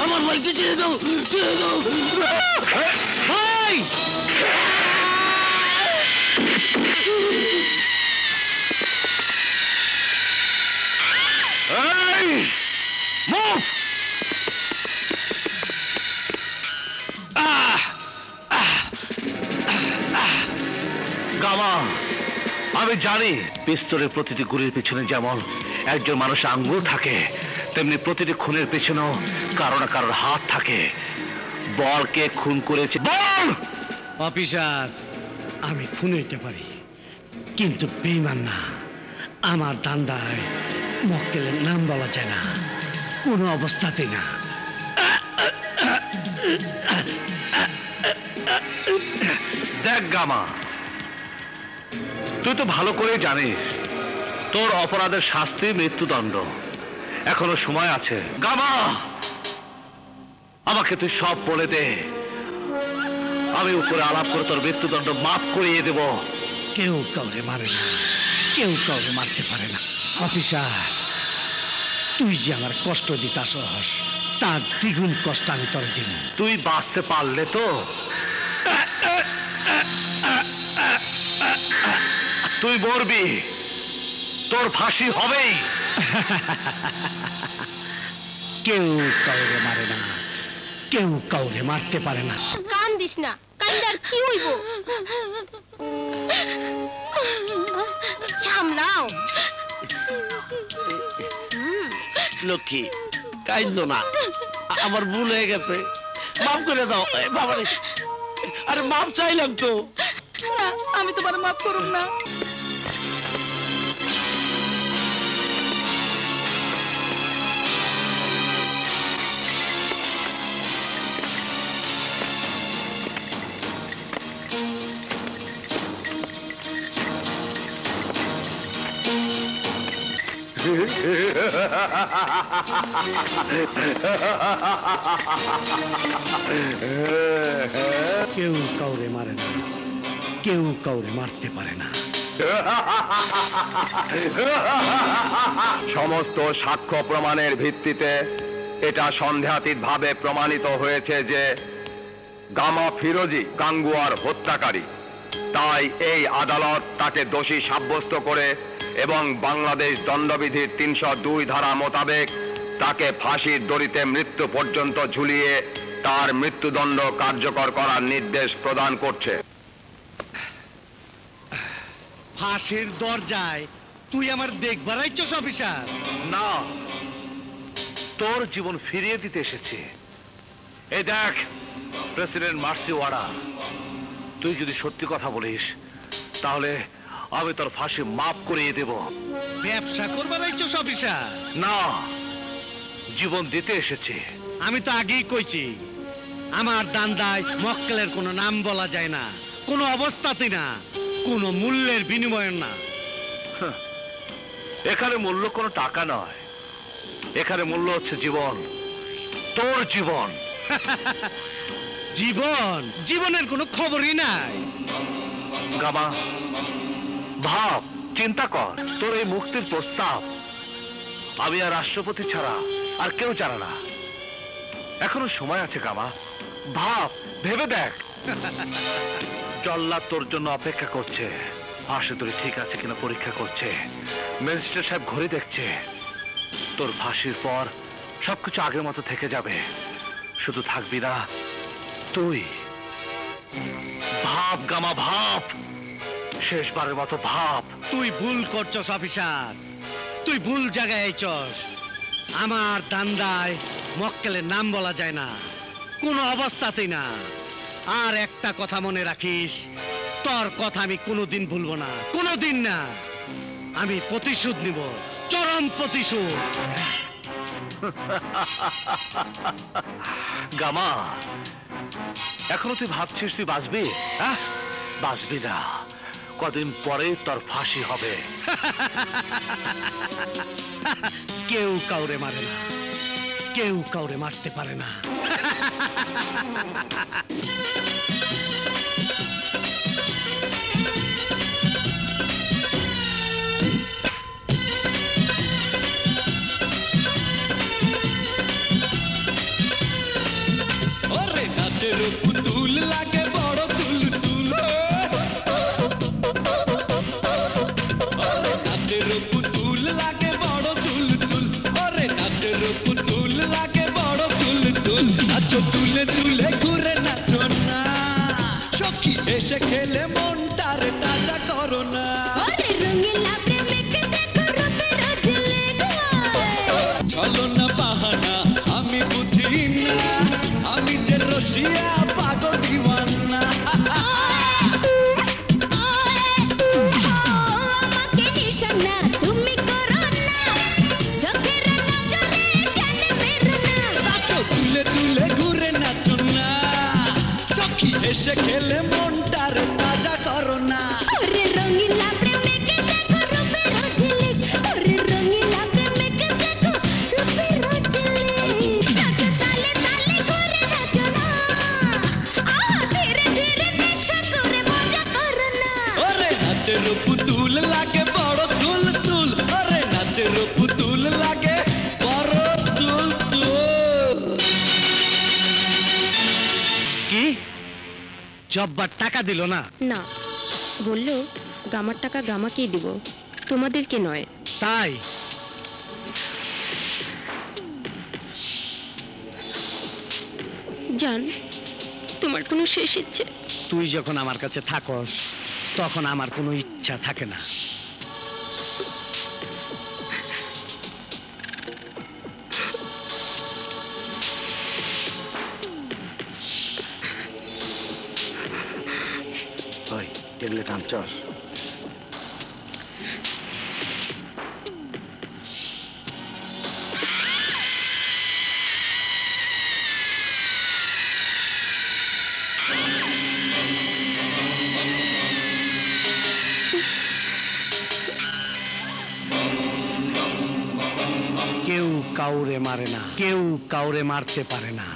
C: আমার ভাইকে ছেড়ে দাও, ছেড়ে দাও। ভাই,
A: মুভ! গামা, আমি জানি পিস্তলের প্রতিটি গুলির পিছনে যেমন একজন মানুষ আঙ্গুল থাকে, তেমনি প্রতিটি খুনের পেছনেও কারো না কারোর হাত থাকে। বলকে খুন করেছে বল।
C: অফিসার, আমি খুন হইতে পারি, কিন্তু বেঈমান না। আমার দান্দায় মক্কেলের নাম বলা যায় না, কোনো অবস্থাতে না।
A: দেখ গামা, তুই তো ভালো করে জানিস তোর অপরাধের শাস্তি মৃত্যুদণ্ড। এখনো সময় আছে। গামা, আমাকে তুই সব বলে দে, আমি উপরে আলাপ করে তোর মৃত্যুদণ্ড মাফ করিয়ে দেব।
C: কেউ কাউরে মারে না, কেউ কাউরে মারতে পারে না। অফিসার, তুই যে আমার কষ্ট দিতাছস, তার দ্বিগুণ কষ্ট আমি তোর দিব।
A: তুই বাঁচতে পারলে তো তুই মরবি, তোর ফাঁসি হবেই।
C: কেউ কাউরে মারে না, কেউ কাউরে মারতে পারে না।
D: কান দিস না, কান্দার কি হইব? সামলাও।
F: লক্ষ্মী, কাইন্দ না, আমার ভুল হয়ে গেছে, মাফ করে দাও। বাবারে, আরে মাফ চাইলাম তো।
B: না, আমি তোমার মাফ করুম না।
C: কেউ কাউরে মারে না, কেউ কাউরে মারতে পারে না।
J: সমস্ত সাক্ষ্য প্রমাণের ভিত্তিতে এটা সন্দেহাতীতভাবে প্রমাণিত হয়েছে যে গামা ফিরোজি গাঙ্গুয়ার হত্যাকারী। তাই এই আদালত তাকে দোষী সাব্যস্ত করে এবং বাংলাদেশ দণ্ডবিধির ৩০২ ধারা মোতাবেক তাকে ফাঁসির দড়িতে মৃত্যু পর্যন্ত ঝুলিয়ে তার মৃত্যুদণ্ড কার্যকর করার নির্দেশ প্রদান করছে।
C: ফাঁসির দরজায় তুই আমার দেখবার আইছস অফিসার?
A: না, তোর জীবন ফিরিয়ে দিতে এসেছি। এই দেখ প্রেসিডেন্ট মার্সি ওয়ারা, তুই যদি সত্যি কথা বলিস তাহলে আমি তোর ফাঁসি মাফ করিয়ে দেব।
C: ব্যবসা করবার আইছস অফিসার?
A: না, জীবন দিতে এসেছি।
C: আমি তো আগেই কইছি, আমার দান্দায় মক্কেলের কোনো নাম বলা যায় না, কোনো অবস্থাতে না, কোনো মূল্যের বিনিময় না।
A: এখানে মূল্য কোনো টাকা নয়, এখানে মূল্য হচ্ছে জীবন, তোর জীবন।
C: জীবন? জীবনের কোনো খবরই নাই।
A: গামা, ভাব, চিন্তা কর, তোর এই মুক্তির প্রস্তাব আমি আর রাষ্ট্রপতি ছাড়া আর কেউ জানে না। এখনো সময় আছে গামা, ভাব, ভেবে দেখ। জল্লাদ তোর জন্য অপেক্ষা করছে, ফাঁসি তোর ঠিক আছে কিনা পরীক্ষা করছে। ম্যাজিস্ট্রেট সাহেব ঘুরে দেখছে। তোর ফাঁসির পর সবকিছু আগের মতো থেকে যাবে, শুধু থাকবি না তুই। ভাব গামা, ভাব, শেষবারের মতো ভাব।
C: তুই ভুল করছস অফিসার, তুই ভুল জায়গায় আইছস। আমার দান্দায় মক্কেলের নাম বলা যায় না, কোনো অবস্থাতেই না। আর একটা কথা মনে রাখিস, তোর কথা আমি কোনোদিন ভুলবো না, কোনোদিন না। আমি প্রতিশোধ নিব, চরম প্রতিশোধ।
A: গামা, এখনো তুই ভাবছিস তুই বাঁচবি? হ্যাঁ, বাঁচবি না। কদিন পরে তোর ফাঁসি হবে।
C: কেউ কাউরে মারে না, কেউ কাউরে মারতে পারে না।
G: ওরে গাছের পুতুল লাগে বড় তুল তুল। নাচের পুতুল লাগে বড় তুল তুল, নাচো তুলে তুলে ঘুরে নাচো না, সখী এসে খেলে মনটারে তাজা করো না। চলো না বাহানা আমি বুঝি না, আমি যে রসিয়া পাগল দিওয়ানা। তুলে তুলে ঘুরে নাচো না, চকি এসে খেলে মনটার তাজা করো না। ওরে নাচের পুতুল লাগে বড় তুল তুল, ওরে নাচের পুতুল লাগে বড় তুল তুল।
C: কি জব্বার টাকা দিল না?
K: না, বললো গামার টাকা গামাকেই দিব, তোমাদেরকে নয়।
C: তাই
K: জান, তোমার কোনো শেষ ইচ্ছে?
C: তুই যখন আমার কাছে থাকস তখন আমার কোনো ইচ্ছা থাকে না।
A: ওই টেবিলে টানছস?
C: কেউ কাউরে মারে না, কেউ কাউরে মারতে পারে না।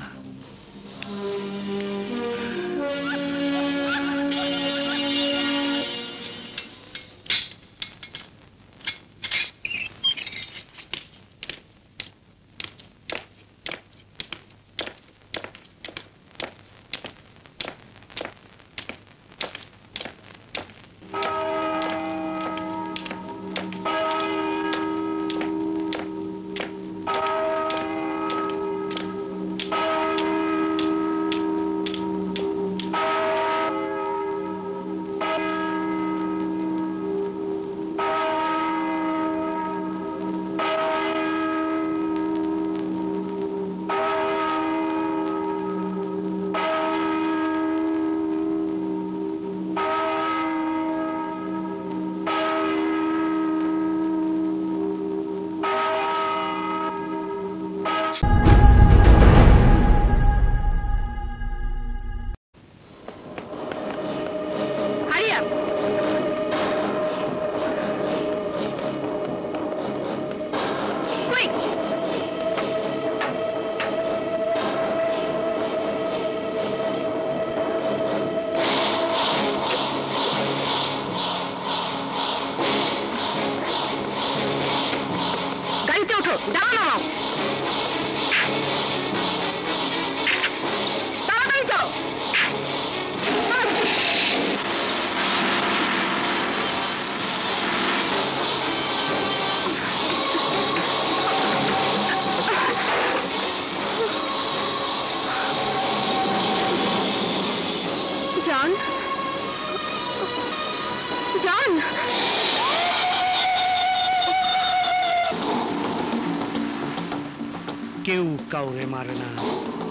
C: কেউ কাউরে মারে না,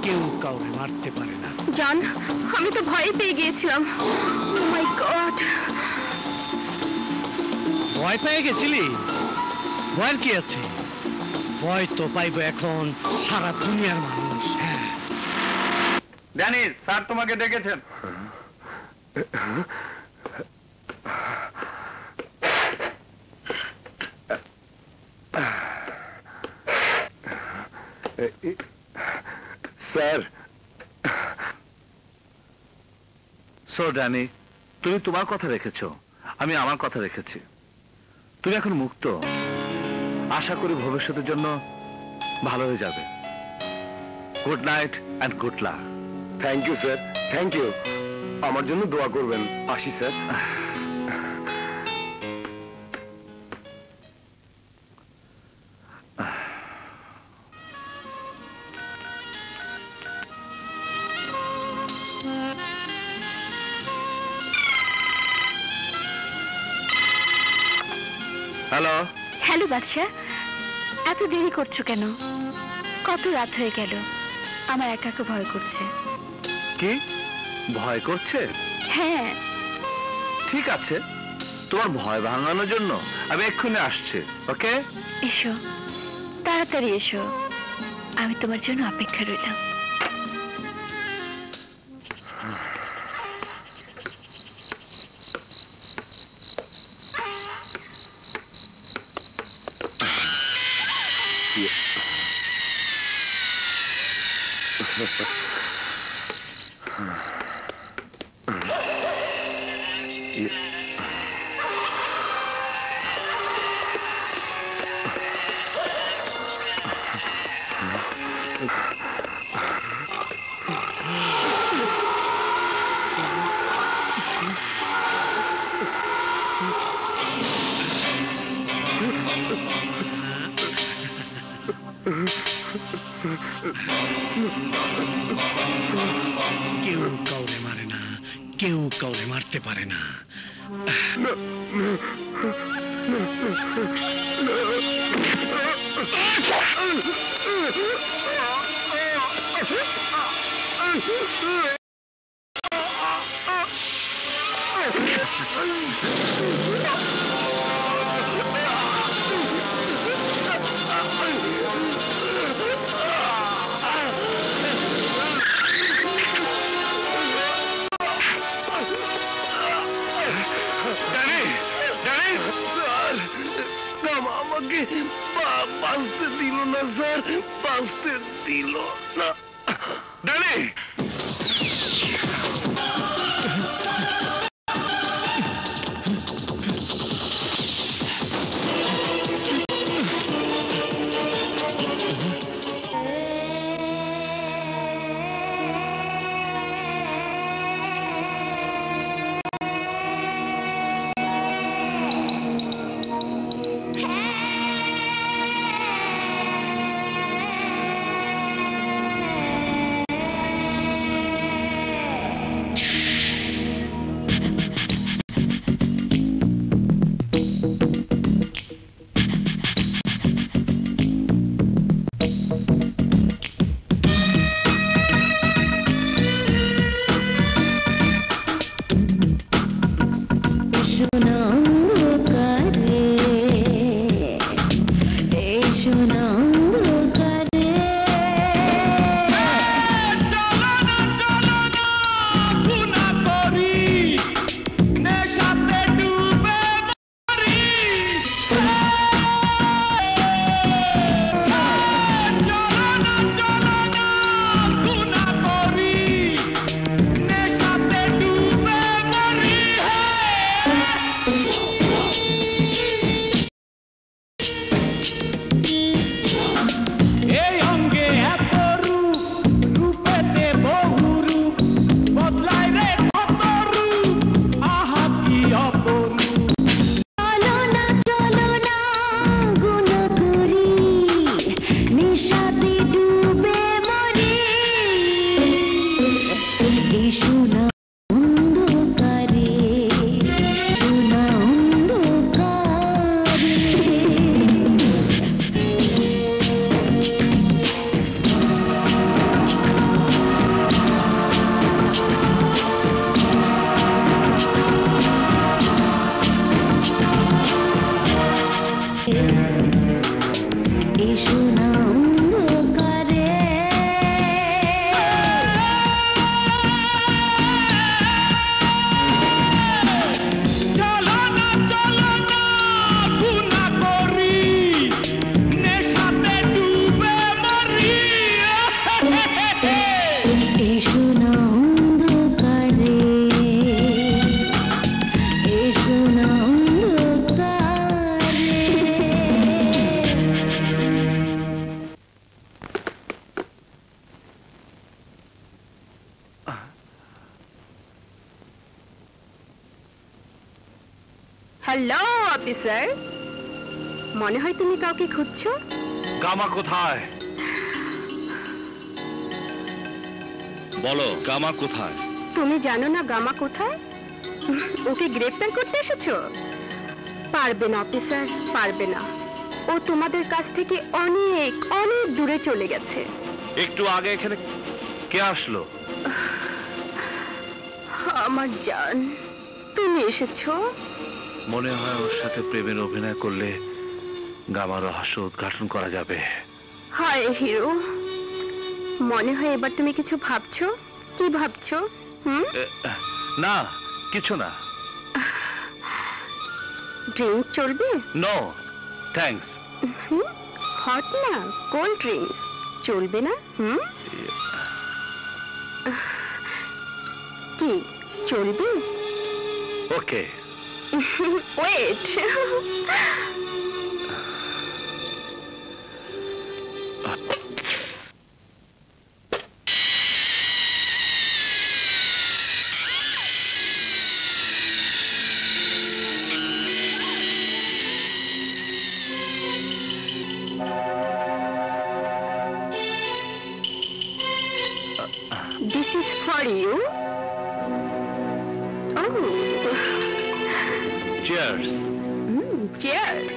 C: কেউ কাউরে মারতে পারে না।
B: জান, আমি তো ভয় পেয়ে গিয়েছিলাম। Oh my God!
C: ভয় পেয়ে গেছিলি? ভয়ের কি আছে? ভয় তো পাইব এখন সারা দুনিয়ার মানুষ। হ্যাঁ,
J: ড্যানিস স্যার তোমাকে ডেকেছেন।
A: স্যার। সো ড্যানি, তুমি তোমার কথা রেখেছো, আমি আমার কথা রেখেছি। তুমি এখন মুক্ত। আশা করি ভবিষ্যতের জন্য ভালো হয়ে যাবে। Good night and good luck.
F: Thank you sir, thank you. আমার জন্য দোয়া করবেন। আসি স্যার।
A: হ্যালো।
B: হ্যালো বাদশা, এত দেরি করছো কেন? কত রাত হয়ে গেল, আমার একা একা ভয় করছে।
A: কি ভয় করছে?
B: হ্যাঁ।
A: ঠিক আছে, তোমার ভয় ভাঙানোর জন্য আমি এক্ষুনি আসছি। ওকে,
B: এসো, তাড়াতাড়ি এসো, আমি তোমার জন্য অপেক্ষা রইলাম।
C: কেউ কাউরে মারে না, কেউ কাউরে মারতে পারে না।
F: আমাকে বাঁচতে দিল না স্যার, বাঁচতে দিল না।
A: ড্যানি,
K: হ্যালো অফিসার, মনে হয় তুমি কাউকে খুঁজছো।
A: গামা কোথায়? বলো, গামা কোথায়?
K: তুমি জানো না গামা কোথায়? ওকে গ্রেফতার করতে এসেছো? পারবে না অফিসার, পারবে না। ও তোমাদের কাছ থেকে অনেক অনেক দূরে চলে গেছে।
A: একটু আগে এখানে কে আসলো?
K: আমার জান, তুমি এসেছো।
A: মনে হয় ওর সাথে প্রেমের অভিনয় করলে গামা রহস্য উদ্ঘাটন করা যাবে।
K: হায় হিরো, মনে হয় এবার তুমি কিছু ভাবছো। কি ভাবছো?
A: না, কিছু না।
K: ড্রিঙ্ক চলবে?
A: No thanks.
K: হট না, কোল্ড ড্রিঙ্ক চলবে না? কি চলবে?
A: Okay.
K: Wait. This is for you. Oh.
A: Cheers.
K: Cheers.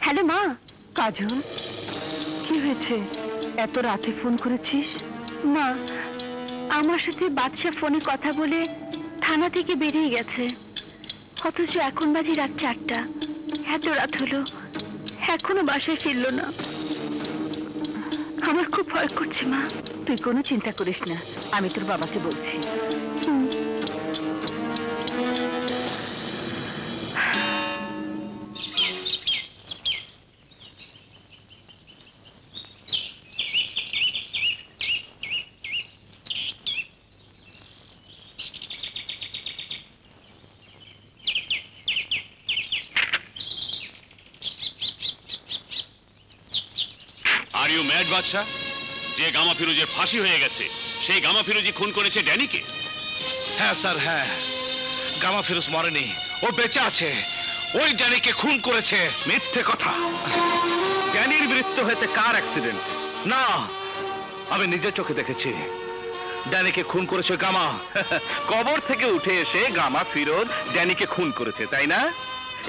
K: Hello মা।
B: কাজল, কি হয়েছে? এত রাতে ফোন করেছিস?
K: মা, আমার সাথে বাদশা ফোনে কথা বলে থানা থেকে বেরিয়ে গেছে, অথচ এখন বাজে রাত 4টা। এত রাত হলো, এখনো বাসায় ফিরলো না। আমার খুব ভয় করছে মা।
B: তুই কোনো চিন্তা করিস না, আমি তোর বাবাকে বলছি।
E: আর ইউ ম্যাড বাদশা? যে গামা ফিরোজের ফাঁসি হয়ে গেছে, সেই গামা ফিরোজি খুন করেছে ড্যানিকে।
A: হ্যাঁ স্যার, হ্যাঁ। গামা ফিরোজ মরেনি, ও বেঁচে আছে। ওই ড্যানিকে খুন করেছে। মিথ্যে কথা। ড্যানির মৃত্যু হয়েছে কার অ্যাক্সিডেন্ট? না, আমি নিজের চোখে দেখেছি। ড্যানিকে খুন করেছে গামা। কবর থেকে উঠে এসে গামা ফিরোজ ড্যানিকে খুন করেছে, তাই না?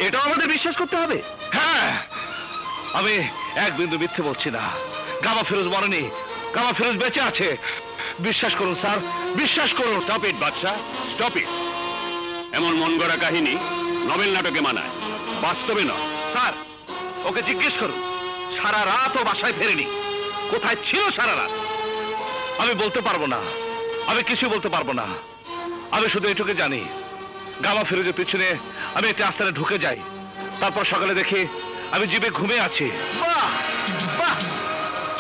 A: এটাও আমাদের বিশ্বাস করতে হবে। হ্যাঁ, আমি এক বিন্দু মিথ্যে বলছি না। গামা ফিরোজ মরেনি, গামা ফিরোজ বেঁচে আছে। বিশ্বাস করুন স্যার, বিশ্বাস করুন।
E: Stop it Badshah, stop it. এমন মন গড়া কাহিনী নভেল নাটকে মানায়, বাস্তবে নয়।
A: স্যার, ওকে জিজ্ঞেস করুন, সারা রাত ও বাসায় ফেরেনি। কোথায় ছিল সারা রাত? আমি বলতে পারবো না, আমি কিছু বলতে পারবো না। আমি শুধু এটুকু জানি, গামা ফিরোজের পিছনে আমি একটি আস্তানে ঢুকে যাই, তারপর সকালে দেখি আমি জিভে ঘুমিয়ে আছি। বাহ বাহ,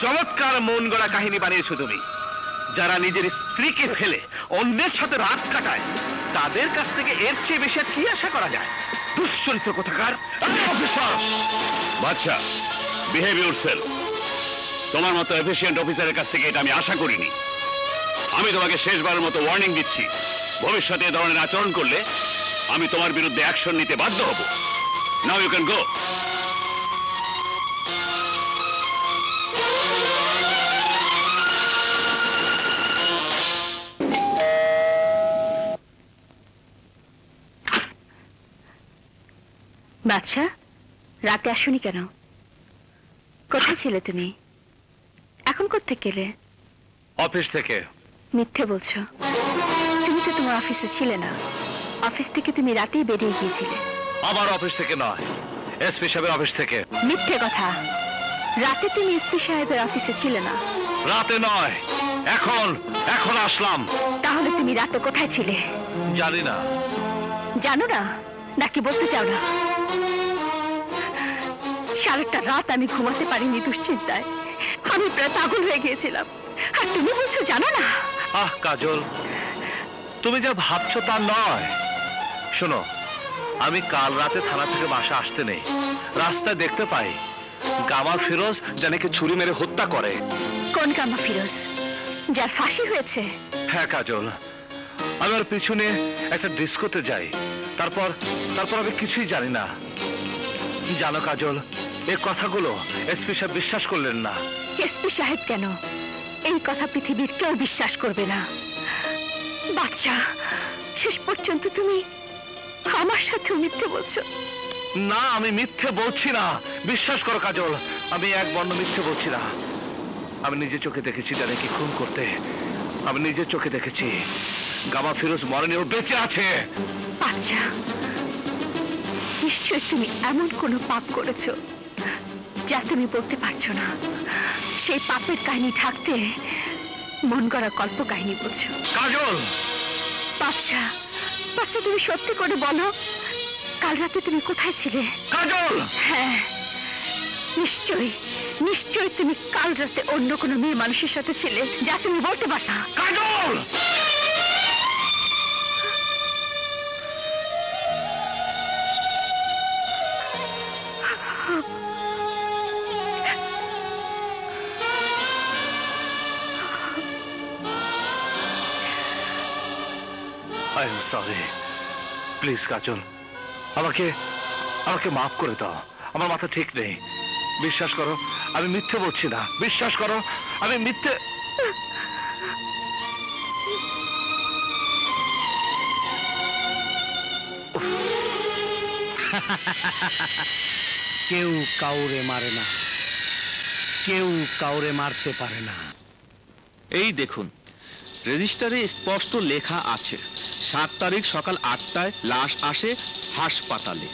A: চমৎকার মন গড়া কাহিনী বানিয়েছো তুমি। যারা নিজের স্ত্রীকে ফেলে অন্যের সাথে রাত কাটায়, তাদের কাছ থেকে এর চেয়ে বেশি আর কি আশা করা যায়? দুশ্চরিত্র কোথাকার। অফিসার
E: বাদশা, বিহেভ ইউরসেলফ। তোমার মতো এফিশিয়েন্ট অফিসারের কাছ থেকে এটা আমি আশা করিনি। আমি তোমাকে শেষবারের মতো ওয়ার্নিং দিচ্ছি, ভবিষ্যতে এ ধরনের আচরণ করলে আমি তোমার বিরুদ্ধে অ্যাকশন নিতে বাধ্য হব। Now you can go.
K: বাদশা, রাতে আসুনি কেন? কোথায় ছিলে তুমি? এখন কোত্থেকে গেলে?
A: অফিস থেকে।
K: মিথ্যে বলছো। তুমি তো তোমার অফিসে ছিলে না। অফিস থেকে তুমি রাতেই বেরিয়ে গিয়েছিলে।
A: আমার অফিস থেকে নয়, এসপি সাহেবের অফিস থেকে।
K: মিথ্যে কথা, রাতে তুমি এসপি সাহেবের অফিসে ছিলে না।
A: রাতে নয়, এখন আসলাম।
K: তাহলে তুমি রাতে কোথায় ছিলে?
A: জানি না।
K: জানো না নাকি বলতে চাও না? সারাটা রাত আমি ঘুমাতে পারিনি দুশ্চিন্তায়, আমি প্রায় পাগল হয়ে গিয়েছিলাম। আর তুমি বলছো জানো না?
A: আহ কাজল, তুমি যা ভাবছো তা নয়। শোনো, আমি কাল রাতে থানা থেকে বাসা আসতে নেই, রাস্তায় দেখতে পাই গামা ফিরোজ জানিকে ছুরি মেরে হত্যা করে।
K: কোন গামা ফিরোজ, যার ফাঁসি হয়েছে?
A: হ্যাঁ কাজল, আমি ওর পিছনে একটা ডিস্কোতে যাই, তারপর আমি কিছুই জানি না। জানো কাজল, এই কথাগুলো এসপি সাহেব বিশ্বাস করলেন না।
K: এসপি সাহেব কেন? এই কথা পৃথিবীর কেউ বিশ্বাস করবে না। বাচ্চা, শেষ পর্যন্ত তুমি আমার সাথে মিথ্যে বলছো।
A: না, আমি মিথ্যে বলছি না, বিশ্বাস করো কাজল, আমি এক বর্ণ মিথ্যে বলছি না। আমি নিজে চোখে দেখেছি জানিকে খুন করতে, আমি নিজের চোখে দেখেছি। গামা ফিরোজ মরেনি, ও বেঁচে আছে।
K: বাচ্চা, নিশ্চয় তুমি এমন কোনো পাপ করেছো যা তুমি বলতে পারছো না। সেই পাপের কাহিনী ঢাকতে মন গড়া কল্প কাহিনী বলছো।
A: কাজল!
K: বাচ্চা, তুমি সত্যি করে বলো, কাল রাতে তুমি কোথায় ছিলে?
A: কাজল!
K: হ্যাঁ, নিশ্চয়ই তুমি কাল রাতে অন্য কোনো মেয়ে মানুষের সাথে ছিলে যা তুমি বলতে পারছো না।
A: কাজল! I am sorry. প্লিজ কাজল, আমাকে মাফ করে দাও। আমার মাথা ঠিক নেই, বিশ্বাস করো আমি মিথ্যে বলছি না। বিশ্বাস করো আমি মিথ্যে।
C: কেউ কাউরে মারে না, কেউ কাউরে মারতে পারে না।
L: এই দেখুন, রেজিস্টারে স্পষ্ট লেখা আছে 7 তারিখ সকাল 8টায় লাশ আসে হাসপাতালে।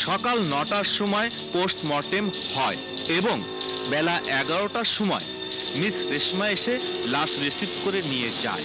L: সকাল 9টার সময় পোস্টমর্টেম হয় এবং বেলা 11টার সময় মিস রেশমা এসে লাশ রিসিভ করে নিয়ে যায়।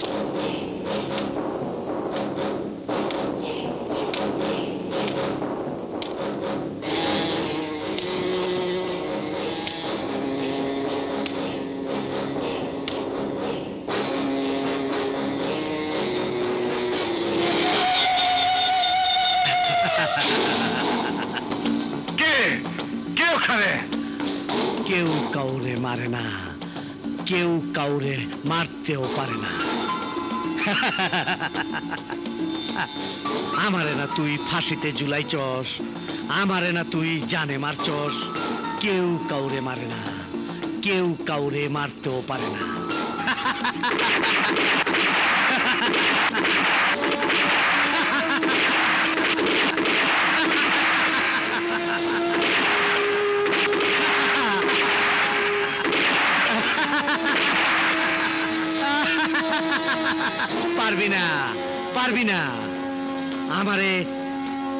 C: কেউ কাউরে মারে না, কেউ কাউরে মারতেও পারে না। আমারে না তুই ফাঁসিতে ঝুলাইছস, আমারে না তুই জানে মারছস। কেউ কাউরে মারে না, কেউ কাউরে মারতেও পারে না। পারবি না, আমারে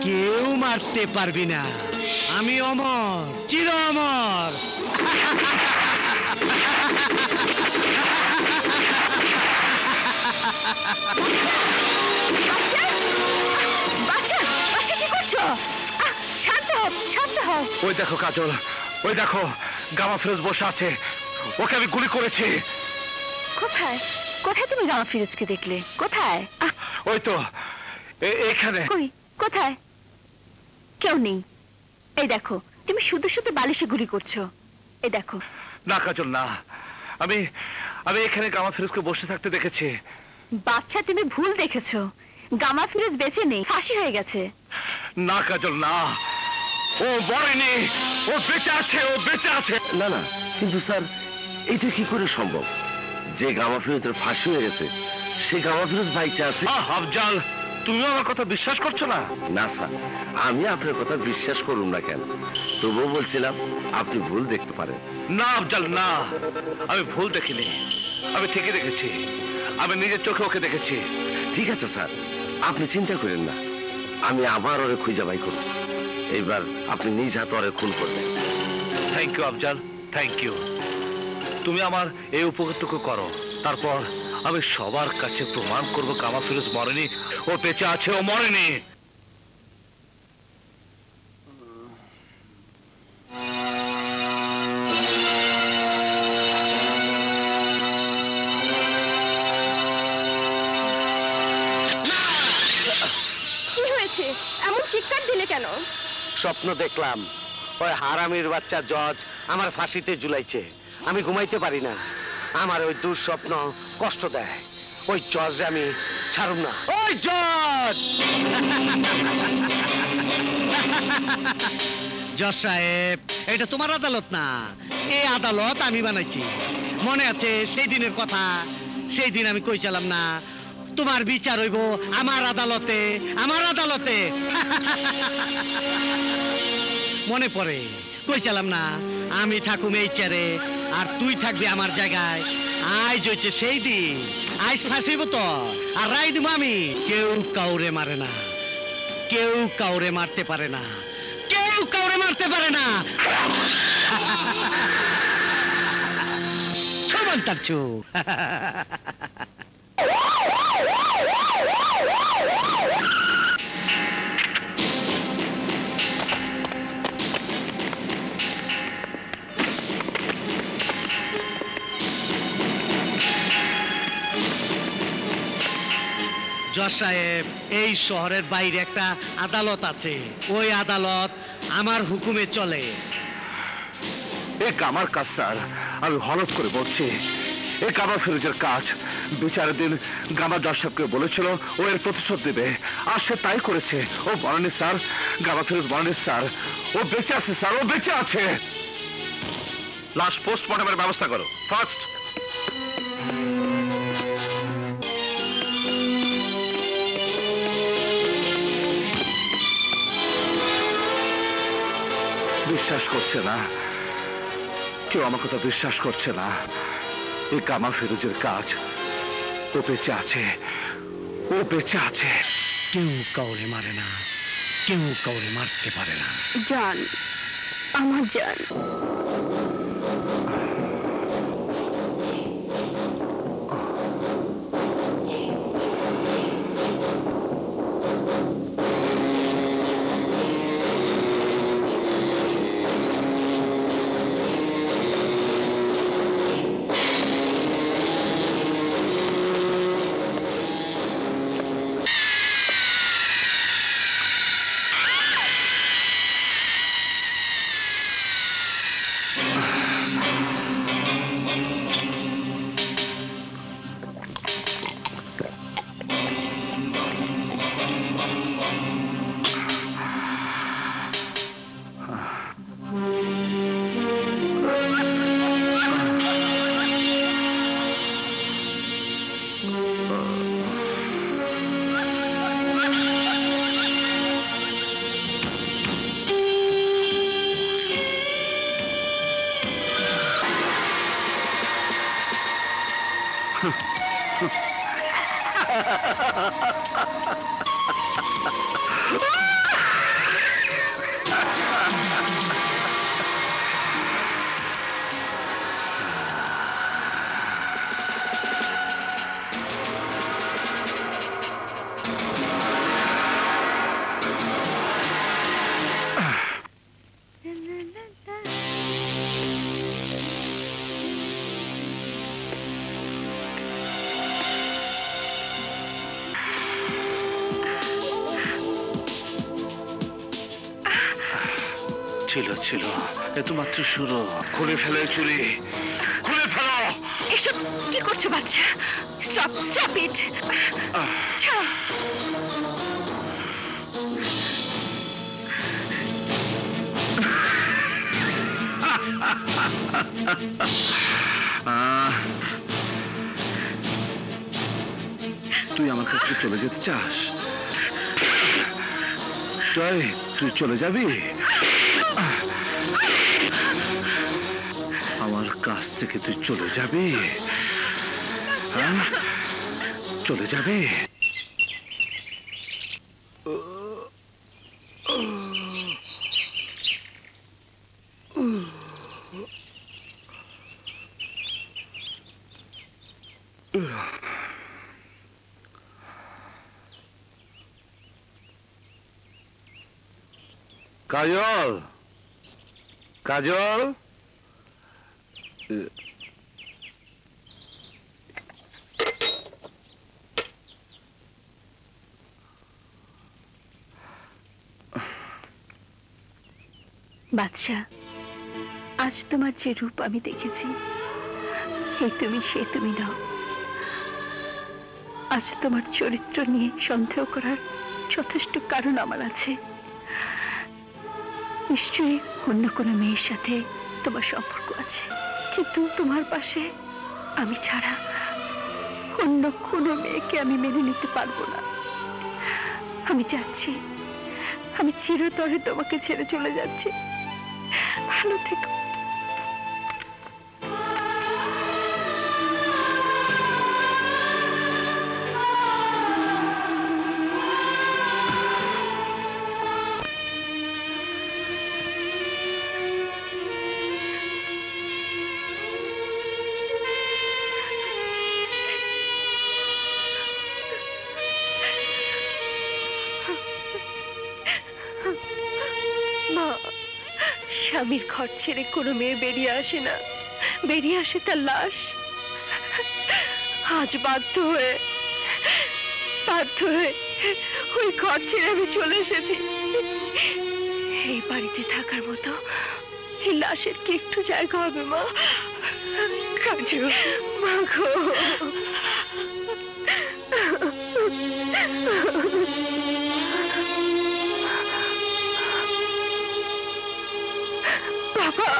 C: কেউ মারতে পারবি না। আমি অমর, চির অমর।
K: বাচ্চা কি করছো? শান্ত হও।
A: ওই দেখো কাজল, ওই দেখো গামা ফিরোজ বসে আছে, ওকে আমি গুলি করেছি।
K: কোথায় তুমি গামা ফিরোজকে দেখলে? কোথায়?
A: ওই তো এখানে।
K: কোথায়? কেউ নেই। এই দেখো, তুমি শুধু বালিশে গুলি করছো। এই দেখো।
A: না কাজল না, আমি এখানে গামা ফিরোজকে বসে থাকতে দেখেছি।
K: বাচ্চা, তুমি ভুল দেখেছো। গামা ফিরোজ বেঁচে নেই, ফাঁসি হয়ে গেছে।
A: না কাজল না, ও মরেনি, ও বেঁচে আছে, ও বেঁচে আছে।
F: না কিন্তু স্যার, এটা কি করে সম্ভব যে গামা ফিরোজের ফাঁসি হয়ে গেছে সে গামা ফিরোজ বাইচে আছে?
A: আফজাল, তুমি আমার কথা বিশ্বাস করছো না?
F: না স্যার, আমি আপনার কথা বিশ্বাস করুন না কেন, তবুও বলছিলাম আপনি ভুল দেখতে পারেন।
A: না আফজাল না, আমি ভুল দেখিনি, আমি ঠিকই দেখেছি, আমি নিজের চোখে ওকে দেখেছি।
F: ঠিক আছে স্যার, আপনি চিন্তা করেন না, আমি আবার ওরে খুঁজে বাই করব। এইবার আপনি নিজ হাতে ওরে খুন করবেন।
A: Thank you Afzal, thank you. তুমি আমার এই উপকারটুকু করো, তারপর আমি সবার কাছে প্রমাণ করব কামা ফিরোজ মরেনি, ও বেঁচে আছে, ও মরেনি।
K: কি হয়েছে, এমন চিৎকার দিলে কেন?
F: স্বপ্ন দেখলাম ওই হারামির বাচ্চা জজ আমার ফাঁসিতে ঝুলাইছে। আমি ঘুমাইতে পারি না, আমার ওই দুঃস্বপ্ন কষ্ট দেয়। ওই জজ আমি ছাড়ুম না। ওই জজ!
C: জজ সাহেব, এটা তোমার আদালত না, এই আদালত আমি বানাইছি। মনে আছে সেই দিনের কথা? সেই দিন আমি কইছিলাম না তোমার বিচার হইব আমার আদালতে, আমার আদালতে। মনে পড়ে কইছিলাম না আমি থাকুম এই চেয়ারে আর তুই থাকবি আমার জায়গায়। আজ হইছে সেই দিন, আজ ফাঁসিব তো আর রায় দিব আমি। কেউ কাউরে মারে না, কেউ কাউরে মারতে পারে না, কেউ কাউরে মারতে পারে না। সমান তার চু। জজ সাহেব, এই শহরের বাইরে একটা আদালত আছে, ওই আদালত আমার হুকুমে চলে।
A: এ কামার কাজ স্যার, আমি হলফ করে বলছি এ কামা ফিরোজের কাজ। বিচারের দিন গামা জজ সাহেবকে বলেছিল ও এর প্রতিশোধ দেবে, আর সে তাই করেছে। ও মরেনি স্যার, গামা ফিরোজ মরেনি স্যার, ও বেঁচে আছে স্যার, ও বেঁচে আছে। লাশ পোস্টমর্টমের ব্যবস্থা করো ফার্স্ট। বিশ্বাস করছে না কেউ, আমার কথা বিশ্বাস করছে না। এই কামা ফিরোজের কাজ, ও বেঁচে আছে, ও বেঁচে আছে।
C: কেউ কাউরে মারে না, কেউ কাউরে মারতে পারে না।
K: জান, আমার জান।
A: ছিল ছিল, এ তো মাত্র শুরু। খুলে ফেলে চুরি, খুলে ফেলো।
K: এসব কি করছো বাচ্চা? Stop, stop it. ছাড়ো।
A: তুই আমার কাছ থেকে চলে যেতে চাস? তুই চলে যাবি? আমার কাছ থেকে তুই চলে যাবি? হ্যাঁ, চলে যাবি?
F: কাজল, কাজল,
K: বাদশা, আজ তোমার যে রূপ আমি দেখেছি, এই তুমি সে তুমি নাও। আজ তোমার চরিত্র নিয়ে সন্দেহ করার যথেষ্ট কারণ আমার আছে। নিশ্চয়ই অন্য কোনো মেয়ের সাথে তোমার সম্পর্ক আছে, কিন্তু তোমার পাশে আমি ছাড়া অন্য কোনো মেয়েকে আমি মেনে নিতে পারবো না। আমি যাচ্ছি, আমি চিরতরে তোমাকে ছেড়ে চলে যাচ্ছি। ভালো থেকো। স্বামীর ঘর ছেড়ে কোনো মেয়ে বেরিয়ে আসে না, বেরিয়ে আসে তার লাশ। আজ বাধ্য হয়ে ওই ঘর ছেড়ে আমি চলে এসেছি। এই বাড়িতে থাকার মতো এই লাশের কি একটু জায়গা হবে মা? কাজু মা গো, বাবা,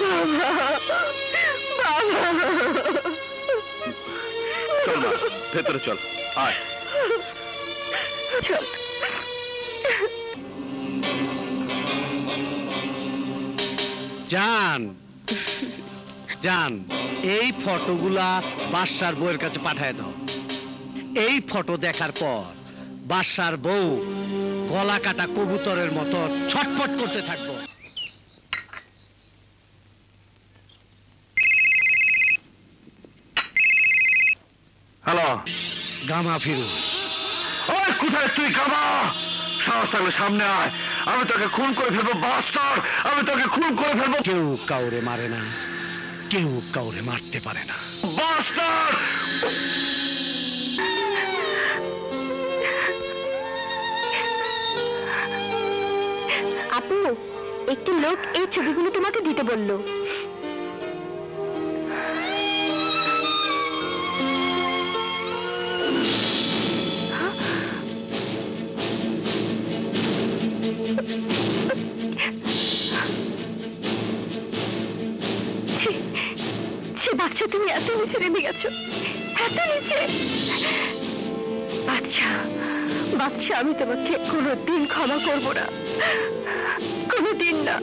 K: বাবা, বাবা।
A: চল মা, ভেতরে চল, আয়।
K: চল।
C: জান, জান, এই ফটোগুলা বাদশার বউয়ের কাছে পাঠায় দাও। এই ফটো দেখার পর বাদশার বউ গলা কাটা কবুতরের মতো ছটফট করতে থাকবো।
F: হ্যালো,
C: গামা ফিরোজ।
F: ওই কোথায় তুই গামা? সাহস থাকলে সামনে আয়, আমি তোকে খুন করে ফেলবো বাস্টার, আমি তোকে খুন করে ফেলবো।
C: কেউ কাউরে মারে না, কেউ কাউরে মারতে পারে না
F: বাস্টার।
K: আপু, একটি লোক এই ছবিগুলো তোমাকে দিতে বললো। বাচ্চা, তুমি এত নিচে নেমে গেছো, এত নিচে। বাচ্চা, বাচ্চা, আমি তোমাকে কোনোদিন ক্ষমা করবো না, কোনোদিন না।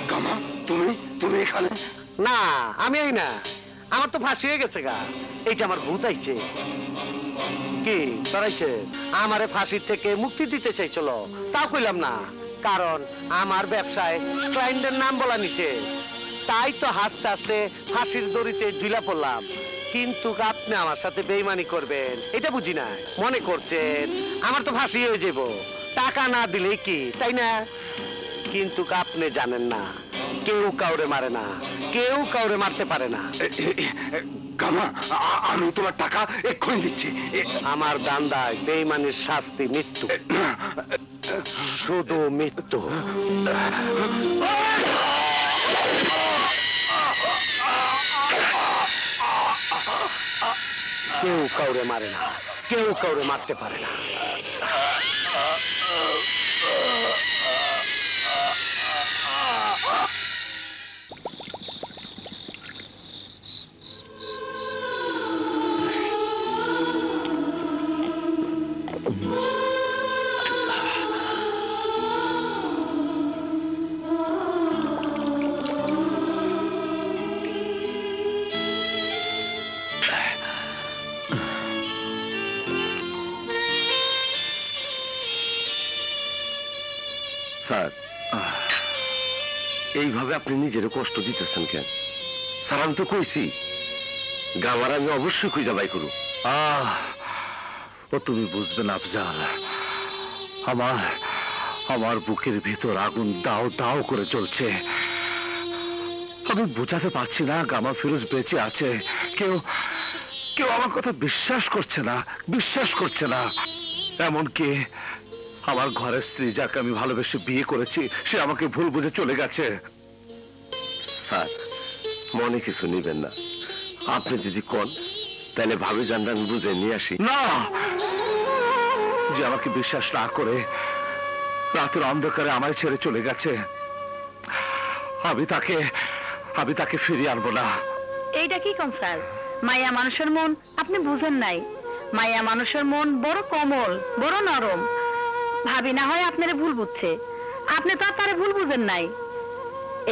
F: গামা, তুমি তুমি এখানে?
C: না, আমি এই না, আমার তো ফাঁসি হয়ে গেছে গা। এইটা আমার ভূত আইছে। কি তরাইছে? আমারে ফাঁসির থেকে মুক্তি দিতে চাইছিল, তাও কইলাম না, কারণ আমার ব্যবসায় ক্লায়েন্টের নাম বলা নিষেধ। তাই তো হাসতে হাসতে ফাঁসির দড়িতে ঝুলা পড়লাম।
F: কিন্তু আপনি আমার সাথে বেইমানি করবেন এটা বুঝি না। মনে করছেন আমার তো ফাঁসি হয়ে যাব, টাকা না দিলে কি, তাই না? কিন্তু আপনি জানেন না, কেউ কাউরে মারে না, কেউ কাউরে মারতে পারে না।
J: গামা, আমি তোমার টাকা এক্ষুনি দিচ্ছি।
F: আমার দান্দায় বেইমানির শাস্তি মৃত্যু, শুধু মৃত্যু। কেউ কাউরে মারে না, কেউ কাউরে মারতে পারে না। স্যার, এইভাবে আপনি নিজের কষ্ট দিতেছেন কেন? স্যার, আমি তো কইছি গামার আমি অবশ্যই খুঁজে বাই করু।
A: ও তুমি বুঝবে না আফজাল, আমার বুকের ভিতর আগুন দাও দাও করে চলছে। আমি বোঝাতে পারছি না গামা ফিরোজ বেঁচে আছে। কেউ কেউ আমার কথা বিশ্বাস করছে না। এমনকি আমার ঘরের স্ত্রী, যাকে আমি ভালোবেসে বিয়ে করেছি, সে আমাকে ভুল বুঝে চলে গেছে।
F: স্যার, মনে কিছু নিবেন না। আপনি যদি কোন, তাহলে ভাবি জানটা আমি বুঝে নিয়ে আসি।
A: না, যে আমাকে বিশ্বাস না করে রাতের অন্ধকারে আমায় ছেড়ে চলে গেছে, আমি তাকে ফিরিয়ে আনবো না।
B: এইটা কি কোন স্যার? মায়া মানুষের মন আপনি বুঝেন নাই। মায়া মানুষের মন বড় কোমল, বড় নরম। ভাবি না হয় আপনারে ভুল বুঝছে, আপনি তো আর তারে ভুল বুঝেন নাই।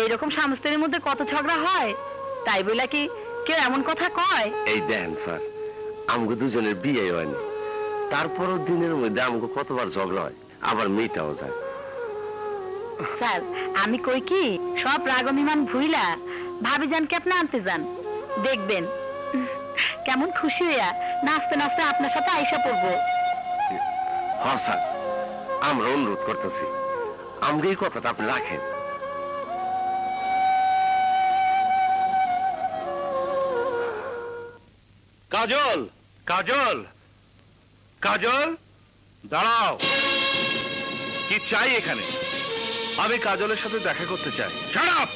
B: এইরকম স্বামী স্ত্রীর মধ্যে কত ঝগড়া হয়, তাই বলে কি কেউ এমন কথা কয়?
F: এই দেখেন স্যার, আমগো দুজনের বিয়ে হয়নি, তারপরও দিনের মধ্যে আমগো কতবার ঝগড়া হয়, আবার মেয়েটাও যায়।
B: স্যার, আমি কই কি, সব রাগ অভিমান ভুইলা ভাবি জানকে আপনি আনতে যান, দেখবেন কেমন খুশি হইয়া নাচতে নাচতে আপনার সাথে আইসা পড়বো।
F: হ্যাঁ স্যার, আমরা অনুরোধ করতেছি, আমরা এই কথাটা আপনি রাখেন।
A: কাজল, কাজল, কাজল, দাঁড়াও। কি চাই এখানে? আমি কাজলের সাথে দেখা করতে চাই। Shut up!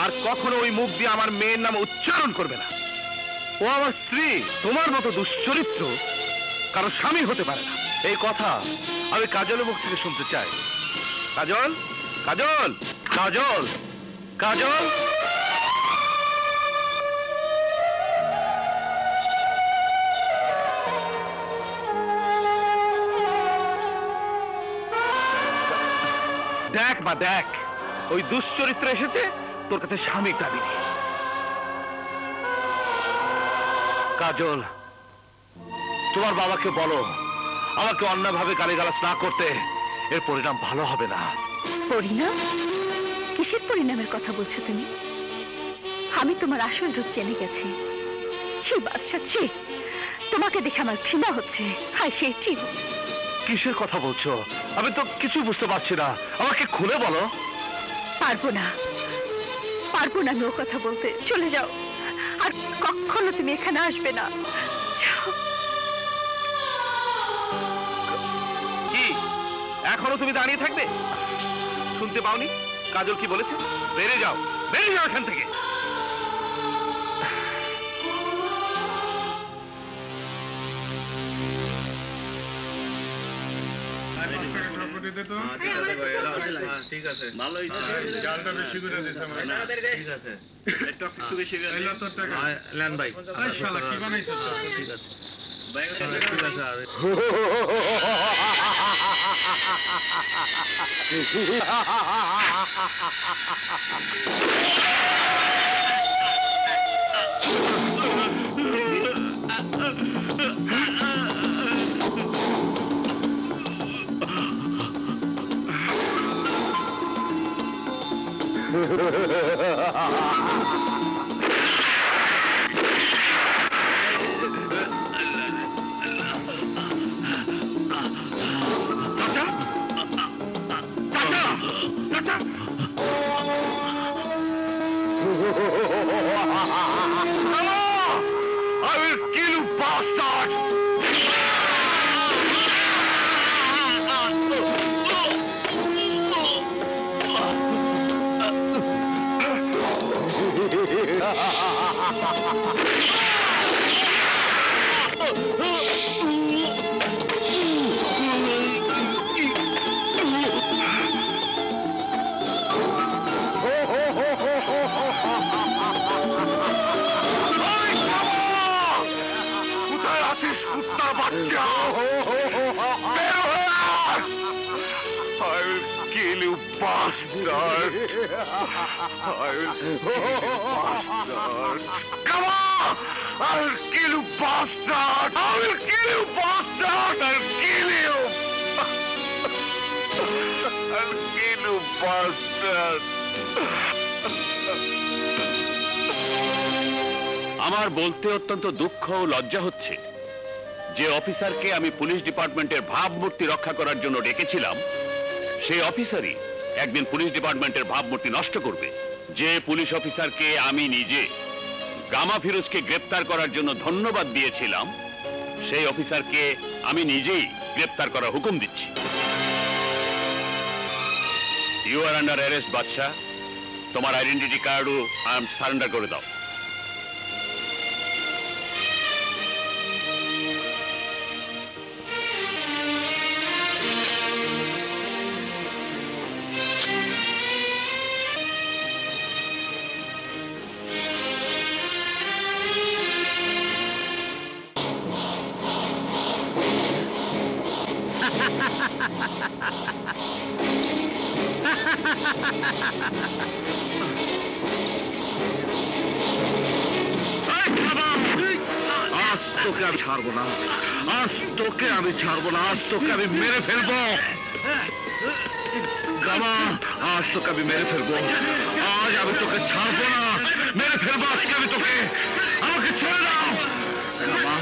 A: আর কখনো ওই মুখ দিয়ে আমার মেয়ের নাম উচ্চারণ করবে না। ও আমার স্ত্রী, তোমার মতো দুশ্চরিত্র কারো স্বামী হতে পারে না। এই কথা আমি কাজলের মুখ থেকে শুনতে চাই। কাজল, কাজল, কাজল, কাজল। দেখ মা, দেখ, ওই দুশ্চরিত্র এসেছে তোর কাছে স্বামীর দাবি নিয়ে। কাজল, তোমার বাবাকে বলো আমাকে অন্যভাবে গালিগালাজ না করতে। এর পরিণাম ভালো হবে না।
K: পরিণাম? কিসের পরিণামের কথা বলছো তুমি? আমি তোমার আসল রূপ জেনে গেছি। ছি বাদশা, ছি, তোমাকে দেখে আমার ঘৃণা হচ্ছে। হায় সেই ছি।
A: কিসের কথা বলছো? আমি তো কিছু বুঝতে পারছি না, আমাকে খুলে বলো।
K: পারবো না, পারবো না আমি ও কথা বলতে। চলে যাও, আর কখনো তুমি এখানে আসবে না। যাও।
A: কি এখনো তুমি দাঁড়িয়ে থাকবে? শুনতে পাওনি কাজল কি বলেছে? বেরিয়ে যাও, বেরিয়ে যাও এখান থেকে।
H: ঠিক আছে, ভালো হয়েছে, জালটা বেশি করে দিতে হবে। ঠিক আছে, একটু বেশি করে দিলে তো টাকা লেন ভাই। শালা কি বানাইছো? ঠিক আছে ভাই, ঠিক আছে।
F: কুত্তার বাচ্চা! বের হয়ে আয়! I will kill you, bastard! I will kill you, bastard! Come on! I will kill you, bastard! I will kill you, bastard! I'll kill you! I'll kill you, bastard!
E: আমার বলতে অত্যন্ত দুঃখ ও লজ্জা হচ্ছে যে অফিসারকে আমি পুলিশ ডিপার্টমেন্টের ভাবমূর্তি রক্ষা করার জন্য ডেকেছিলাম, সেই অফিসারই একদিন পুলিশ ডিপার্টমেন্টের ভাবমূর্তি নষ্ট করবে। যে পুলিশ অফিসারকে আমি নিজে গামা ফিরোজকে গ্রেপ্তার করার জন্য ধন্যবাদ দিয়েছিলাম, সেই অফিসারকে আমি নিজেই গ্রেপ্তার করার হুকুম দিচ্ছি। ইউ আর আন্ডার অ্যারেস্ট বাদশা। তোমার আইডেন্টিটি কার্ডও সারেন্ডার করে দাও।
F: আজ তোকে আমি ছাড়বো না, আজ তোকে আমি ছাড়বো না, আজ তোকে আমি মেরে ফেলবো। গামা, আজ তোকে আমি মেরে ফেলবো, আজ আমি তোকে ছাড়বো না, মেরে ফেলবো আজকে আমি তোকে। আমাকে ছেড়ে দাও গামা,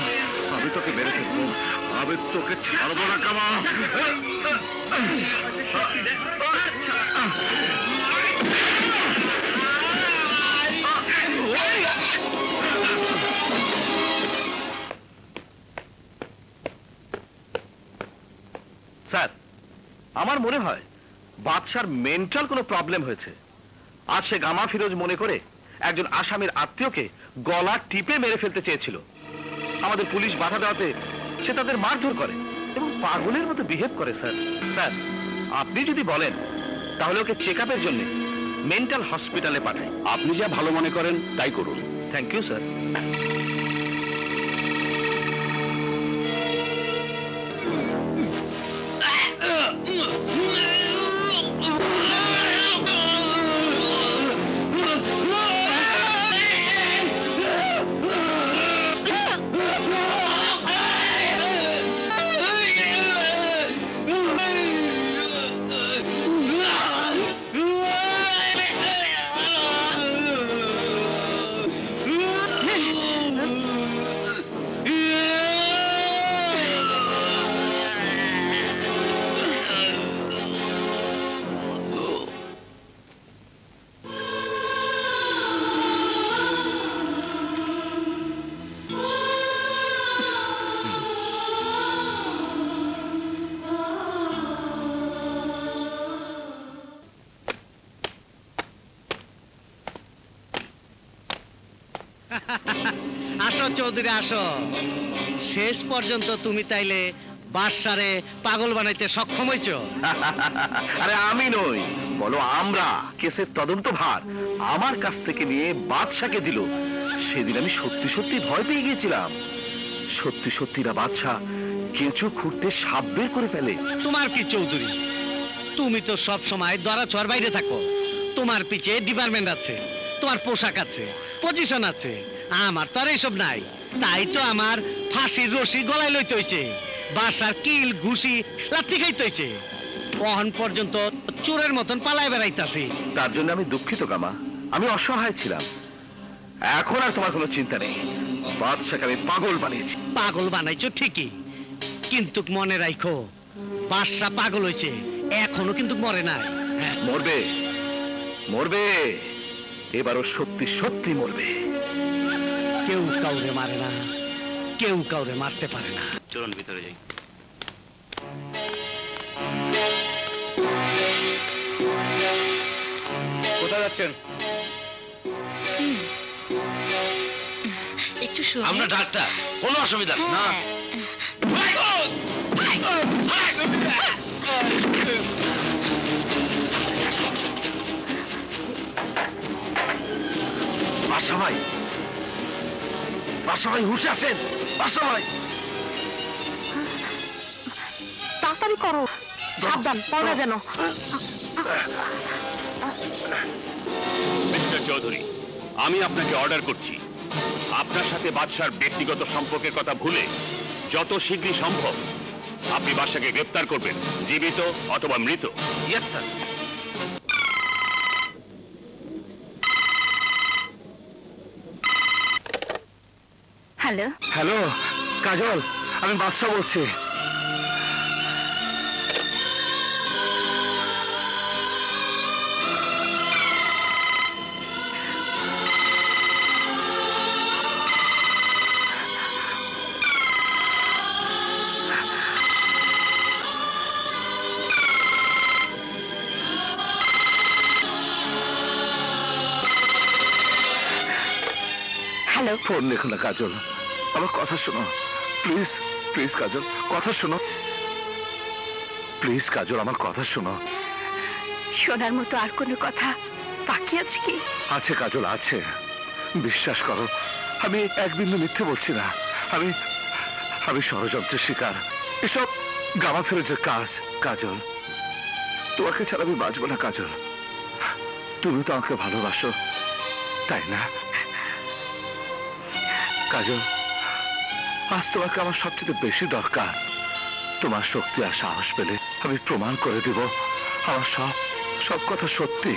F: আমি তোকে মেরে ফেলবো, আমি তোকে ছাড়বো না গামা।
A: স্যার, আমার মনে হয় বাদশার মেন্টাল কোনো প্রবলেম হয়েছে। আজ সে গামা ফিরোজ মনে করে একজন আসামির আত্মীয়কে গলা টিপে মেরে ফেলতে চেয়েছিল। আমাদের পুলিশ বাধা দেওয়াতে সে তাদের মারধর করে এবং পাগলের মতো বিহেভ করে। স্যার, স্যার আপনি যদি বলেন তাহলে ওকে চেক আপের জন্য মেন্টাল হসপিটালে পাঠাই।
E: আপনি যা ভালো মনে করেন তাই করুন।
A: Thank you sir.
C: আসো চৌধুরী আসো। শেষ পর্যন্ত তুমি তাইলে বাদশারে পাগল বানাইতে সক্ষম হইছো।
A: আরে আমি নই, বলো আমরা। কেসের তদন্ত ভার আমার কাছ থেকে নিয়ে বাদশাকে দিল। সেদিন আমি সত্যি সত্যি ভয় পেয়ে গিয়েছিলাম। সত্যি সত্যি না বাদশা কেঁচো খুঁড়তে সাপ বের করে ফেলে।
C: তোমার কি চৌধুরী, তুমি তো সব সময় ধরা ছোঁয়ার বাইরে থাকো। তোমার পিছে ডিপার্টমেন্ট আছে, তোমার পোশাক আছে, পজিশন আছে। আমার তো আর এইসব নাই। তাই তো আমার ফাঁসির রশি গলায় লইতে হইছে, বাসার কিল ঘুষি লাথি খাইতে হইছে। কখন পর্যন্ত চোরের মতন পালায় বেড়াইতাছি।
A: তার জন্য আমি দুঃখিত গামা, আমি অসহায় ছিলাম। এখন আর তোমার কোনো চিন্তা নেই। বাদশাকে আমি পাগল বানিয়েছি।
C: পাগল বানাইছো ঠিকই, কিন্তু মনে রাখো বাদশা পাগল হইছে, এখনো কিন্তু মরে নাই।
A: মরবে, মরবে, এবারও সত্যি সত্যি মরবে।
C: কেউ কাউরে মারে না, কেউ কাউরে মারতে পারে না।
E: চলুন ভিতরে যাই।
A: কোথায় যাচ্ছেন?
I: একটু শুনে।
F: আমরা ডাক্তার, কোনো অসুবিধা না। বাদশা ভাই, বাদশা ভাই হুঁশে আসেন। বাদশা ভাই,
B: করো, সাবধান পড়া যেন।
E: মিস্টার চৌধুরী, আমি আপনাকে অর্ডার করছি আপনার সাথে বাদশার ব্যক্তিগত সম্পর্কের কথা ভুলে যত শীঘ্রই সম্ভব আপনি বাদশাকে গ্রেফতার করবেন, জীবিত অথবা মৃত।
C: Yes sir.
K: হ্যালো,
A: হ্যালো কাজল, আমি বাদশা বলছি।
K: হ্যালো।
A: ফোন রেখো না কাজল, আমার কথা শোনো প্লিজ। প্লিজ কাজল, কথা শোনো প্লিজ। কাজল, আমার কথা শোনো।
K: শোনার মতো আর কোনো কথা বাকি আছে কি?
A: আছে কাজল, আছে। বিশ্বাস করো, আমি এক বিন্দু মিথ্যে বলছি না। আমি ষড়যন্ত্রের শিকার। এসব গামা ফেরজের কাজ। কাজল, তোমাকে ছাড়া আমি বাঁচবো না কাজল। তুমি তো আমাকে ভালোবাসো, তাই না কাজল? আজ তোমাকে আমার সবচেয়ে বেশি দরকার। তোমার শক্তি আর সাহস পেলে আমি প্রমাণ করে দিব আমার সব কথা সত্যি।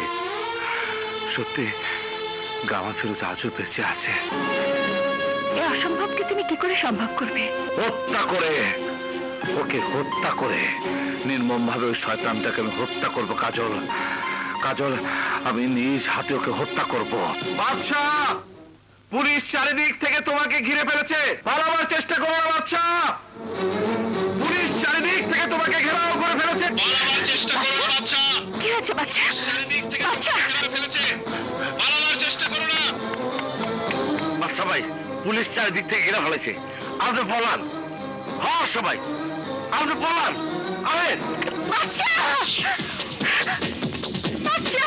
A: সত্যি গামা ফিরোজ আজও বেঁচে আছে।
K: এই অসম্ভবকে তুমি কি করে সম্ভব করবে?
A: হত্যা করে, ওকে হত্যা করে নির্মম ভাবে ওই শয়তানটাকে আমি হত্যা করব কাজল। কাজল, আমি নিজ হাতে ওকে হত্যা করব। বাদশাহ, পুলিশ চারিদিক থেকে তোমাকে ঘিরে ফেলেছে, পালাবার চেষ্টা করো না বাদশাহ। পুলিশ চারিদিক থেকে তোমাকে ঘেরাও করে ফেলেছে, পালাবার চেষ্টা করো না বাদশাহ।
K: কি হয়েছে বাচ্চা?
A: চারিদিক থেকে
K: বাচ্চা
A: ঘিরে ফেলেছে, পালাবার চেষ্টা করো না। বাদশা ভাই, পুলিশ চারিদিক থেকে ঘিরে ফেলেছে, আপনি পলান। হ্যাঁ সবাই, আপনি পলান। আমেন।
K: বাচ্চা, বাচ্চা।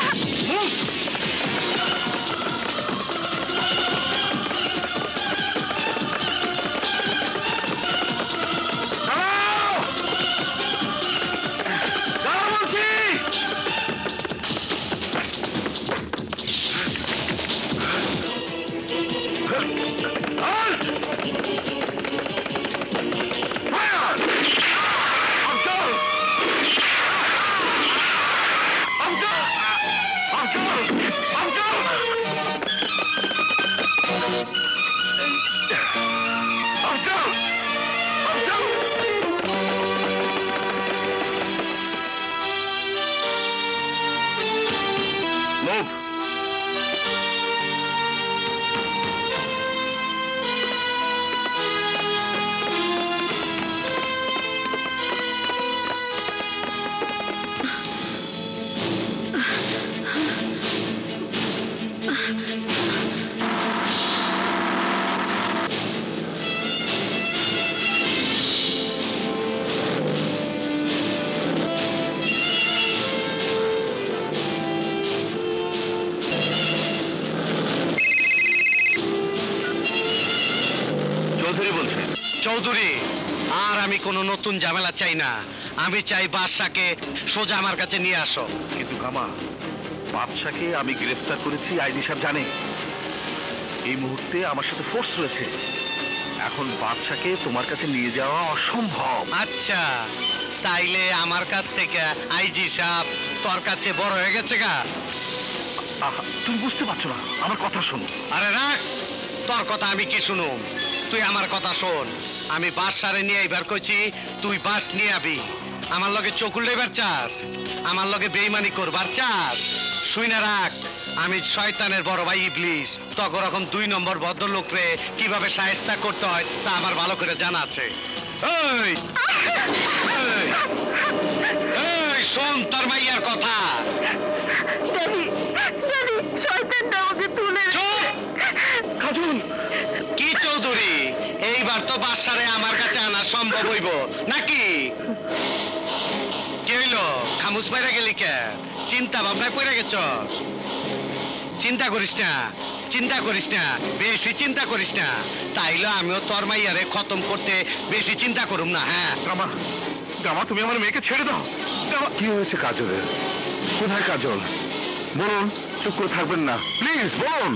C: চৌধুরী, আর আমি কোনো নতুন ঝামেলা চাই না। আমি চাই বাদশাকে সোজা আমার কাছে নিয়ে আসো।
A: কিন্তু গামা, বাদশাকে আমি গ্রেফতার করেছি, আইজি সাহেব জানে। এই মুহূর্তে আমার সাথে ফোর্স রয়েছে। এখন বাদশাকে তোমার কাছে নিয়ে যাওয়া অসম্ভব।
C: আচ্ছা, তাইলে আমার কাছ থেকে আইজি সাহেব তোর কাছে বড় হয়ে গেছে গা?
A: তুমি বুঝতে পারছো না, আমার কথা শোনো।
C: আরে রাখ, তোর কথা আমি কি শুনুম? তুই আমার কথা শোন। আমি বাস সারে নিয়ে এবার কইছি, তুই বাস নিয়ে আবি। আমার লগে চকুল লেবার চাস, আমার লগে বেইমানি করবার চাস? শুই না রাখ, আমি শয়তানের বড় ভাই ইবলিস। তখন রকম 2 নম্বর ভদ্রলোক রে কিভাবে শায়েস্তা করতে হয় তা আমার ভালো করে জানা আছে। এই এই শোন তোর মাইয়ার কথা।
K: শয়তানটা আমাকে তুলে।
C: কাজল, কি চৌধুরী, এইবার তো বাদশারে আমার কাছে আনা সম্ভব হইব নাকি? কি হইল, খামুস বাইরে গেলি কে? চিন্তা ভাবনায় পড়ে গেছ? চিন্তা করিস না, চিন্তা করিস না, বেশি চিন্তা করিস না, তাইলে আমিও তোর মাইয়ারে খতম করতে বেশি চিন্তা করুম না। হ্যাঁ
A: গামা, গামা তুমি আমার মেয়েকে ছেড়ে দাও।
F: কি হয়েছে কাজলের? কোথায় কাজল? বলুন, চুপ করে থাকবেন না, প্লিজ বলুন।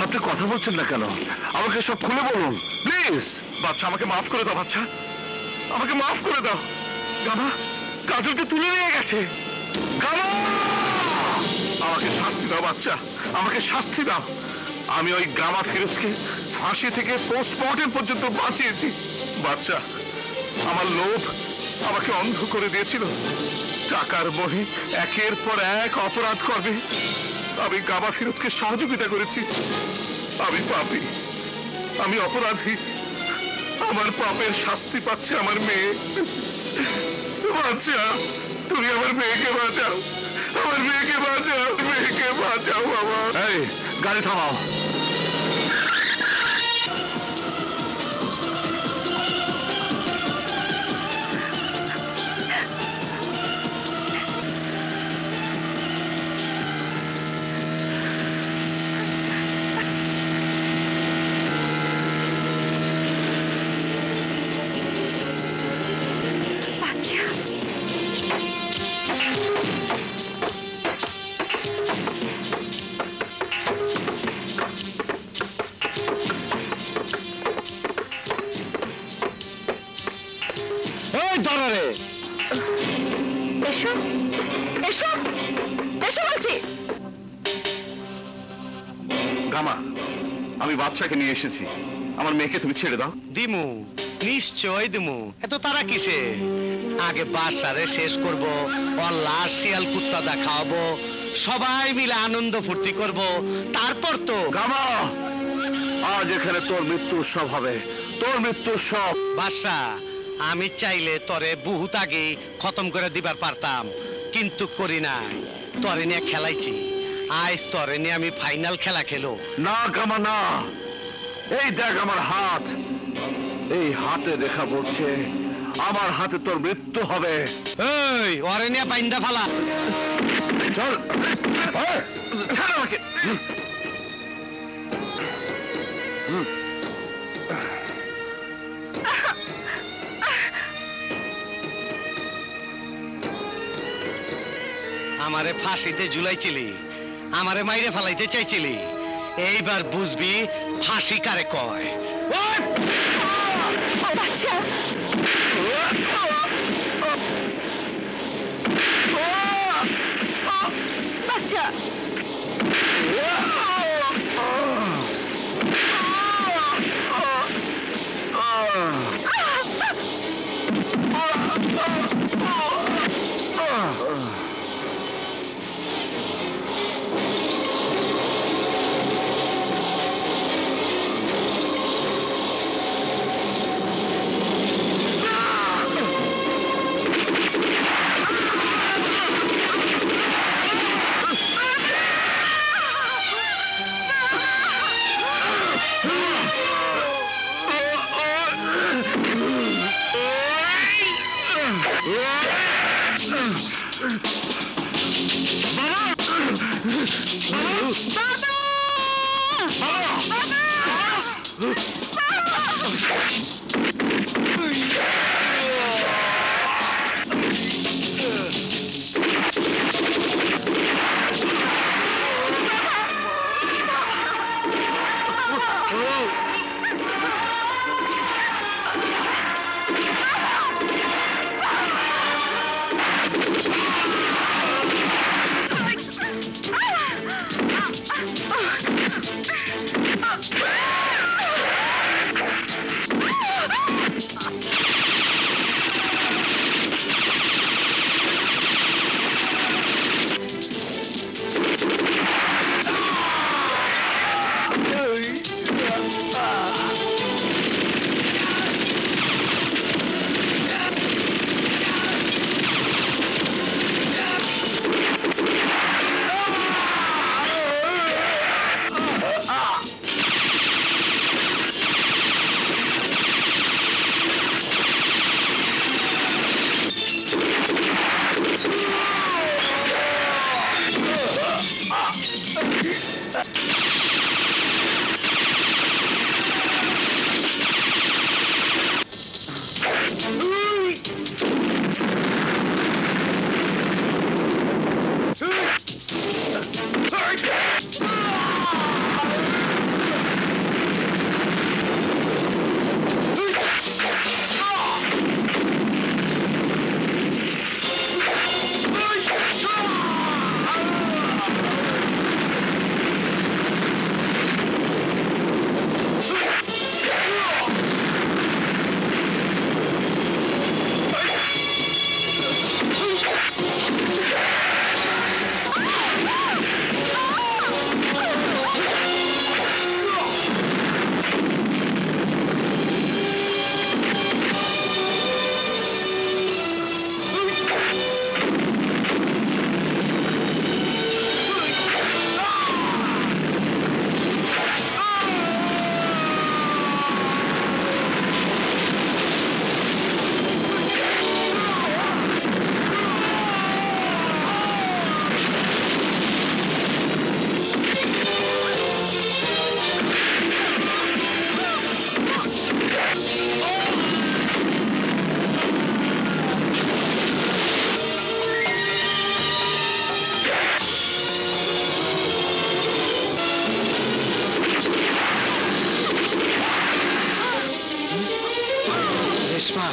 F: আপনি কথা বলছেন না কেন? আমাকে সব খুলে বলুন প্লিজ।
A: বাচ্চা আমাকে মাফ করে দাও, বাচ্চা আমাকে মাফ করে দাও। গামা কাজলকে তুলে নিয়ে গেছে। গামা, আমাকে শাস্তি দাও বাচ্চা, আমাকে শাস্তি দাও। আমি ওই গামা ফিরোজকে ফাঁসি থেকে পোস্টমর্টেম পর্যন্ত বাঁচিয়েছি। বাচ্চা, আমার লোভ আমাকে অন্ধ করে দিয়েছিল। টাকার মোহে একের পর এক অপরাধ করবে। আমি গামা ফিরোজকে সহযোগিতা করেছি। আমি পাপী, আমি অপরাধী। আমার পাপের শাস্তি পাচ্ছে আমার মেয়ে। বাচ্চা, তুমি আমার মেয়েকে বাঁচাও, আমার মেয়েকে বাঁচাও, মেয়েকে বাঁচাও বাবা।
F: এই গাড়ি থামাও।
B: এসো এসো এসো বলছি।
A: গামা, আমি বাচ্চাকে নিয়ে এসেছি, আমার মেয়েকে তুমি ছেড়ে দাও।
C: দিমু, নিশ্চয় দিমু, এত তারা কিসে? আগে বাসারে শেষ করব, ওর লাশ শিয়াল কুত্তা দেখাবো, সবাই মিলে আনন্দ ফুর্তি করব, তারপর তো।
F: গামা, আজ এখানে তোর মৃত্যু উৎসব হবে, তোর মৃত্যু উৎসব।
C: বাসা, আমি চাইলে তরে বহুত আগে খতম করে দিবার পারতাম, কিন্তু করি নাই। তরে নিয়ে খেলাইছি, আজ তরে নিয়ে আমি ফাইনাল খেলা খেলো।
F: না গামা না, এই দেখ আমার হাত, এই হাতে রেখা বলছে আমার হাতে তোর মৃত্যু হবে।
C: এই ওরে নিয়ে বাইন্দা ফালা।
F: চল,
A: ছাড় আমাকে।
C: আমারে ফাঁসিতে ঝুলাইছিলি, আমারে মাইরে ফালাইতে চাইছিলি, এইবার বুঝবি ফাঁসি কারে কয়।
B: বাচ্চা, বাচ্চা,
F: রেশমা,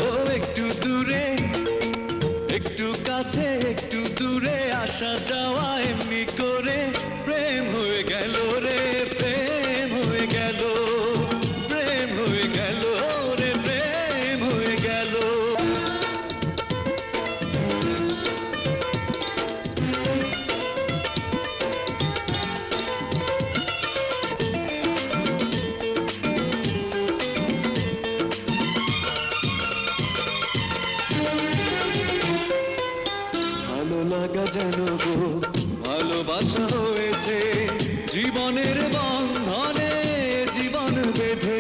G: ও একটু দূরে একটু কাছে একটু দূরে আসা যাওয়া এমনি করে প্রেম হয়ে গেল রে, প্রেম হয়ে গেল, প্রেম হয়ে গেল রে, প্রেম হয়ে গেল। ভালো লাগা যেন গো ভালোবাসা হয়েছে জীবনের বন্ধনে জীবন বেঁধে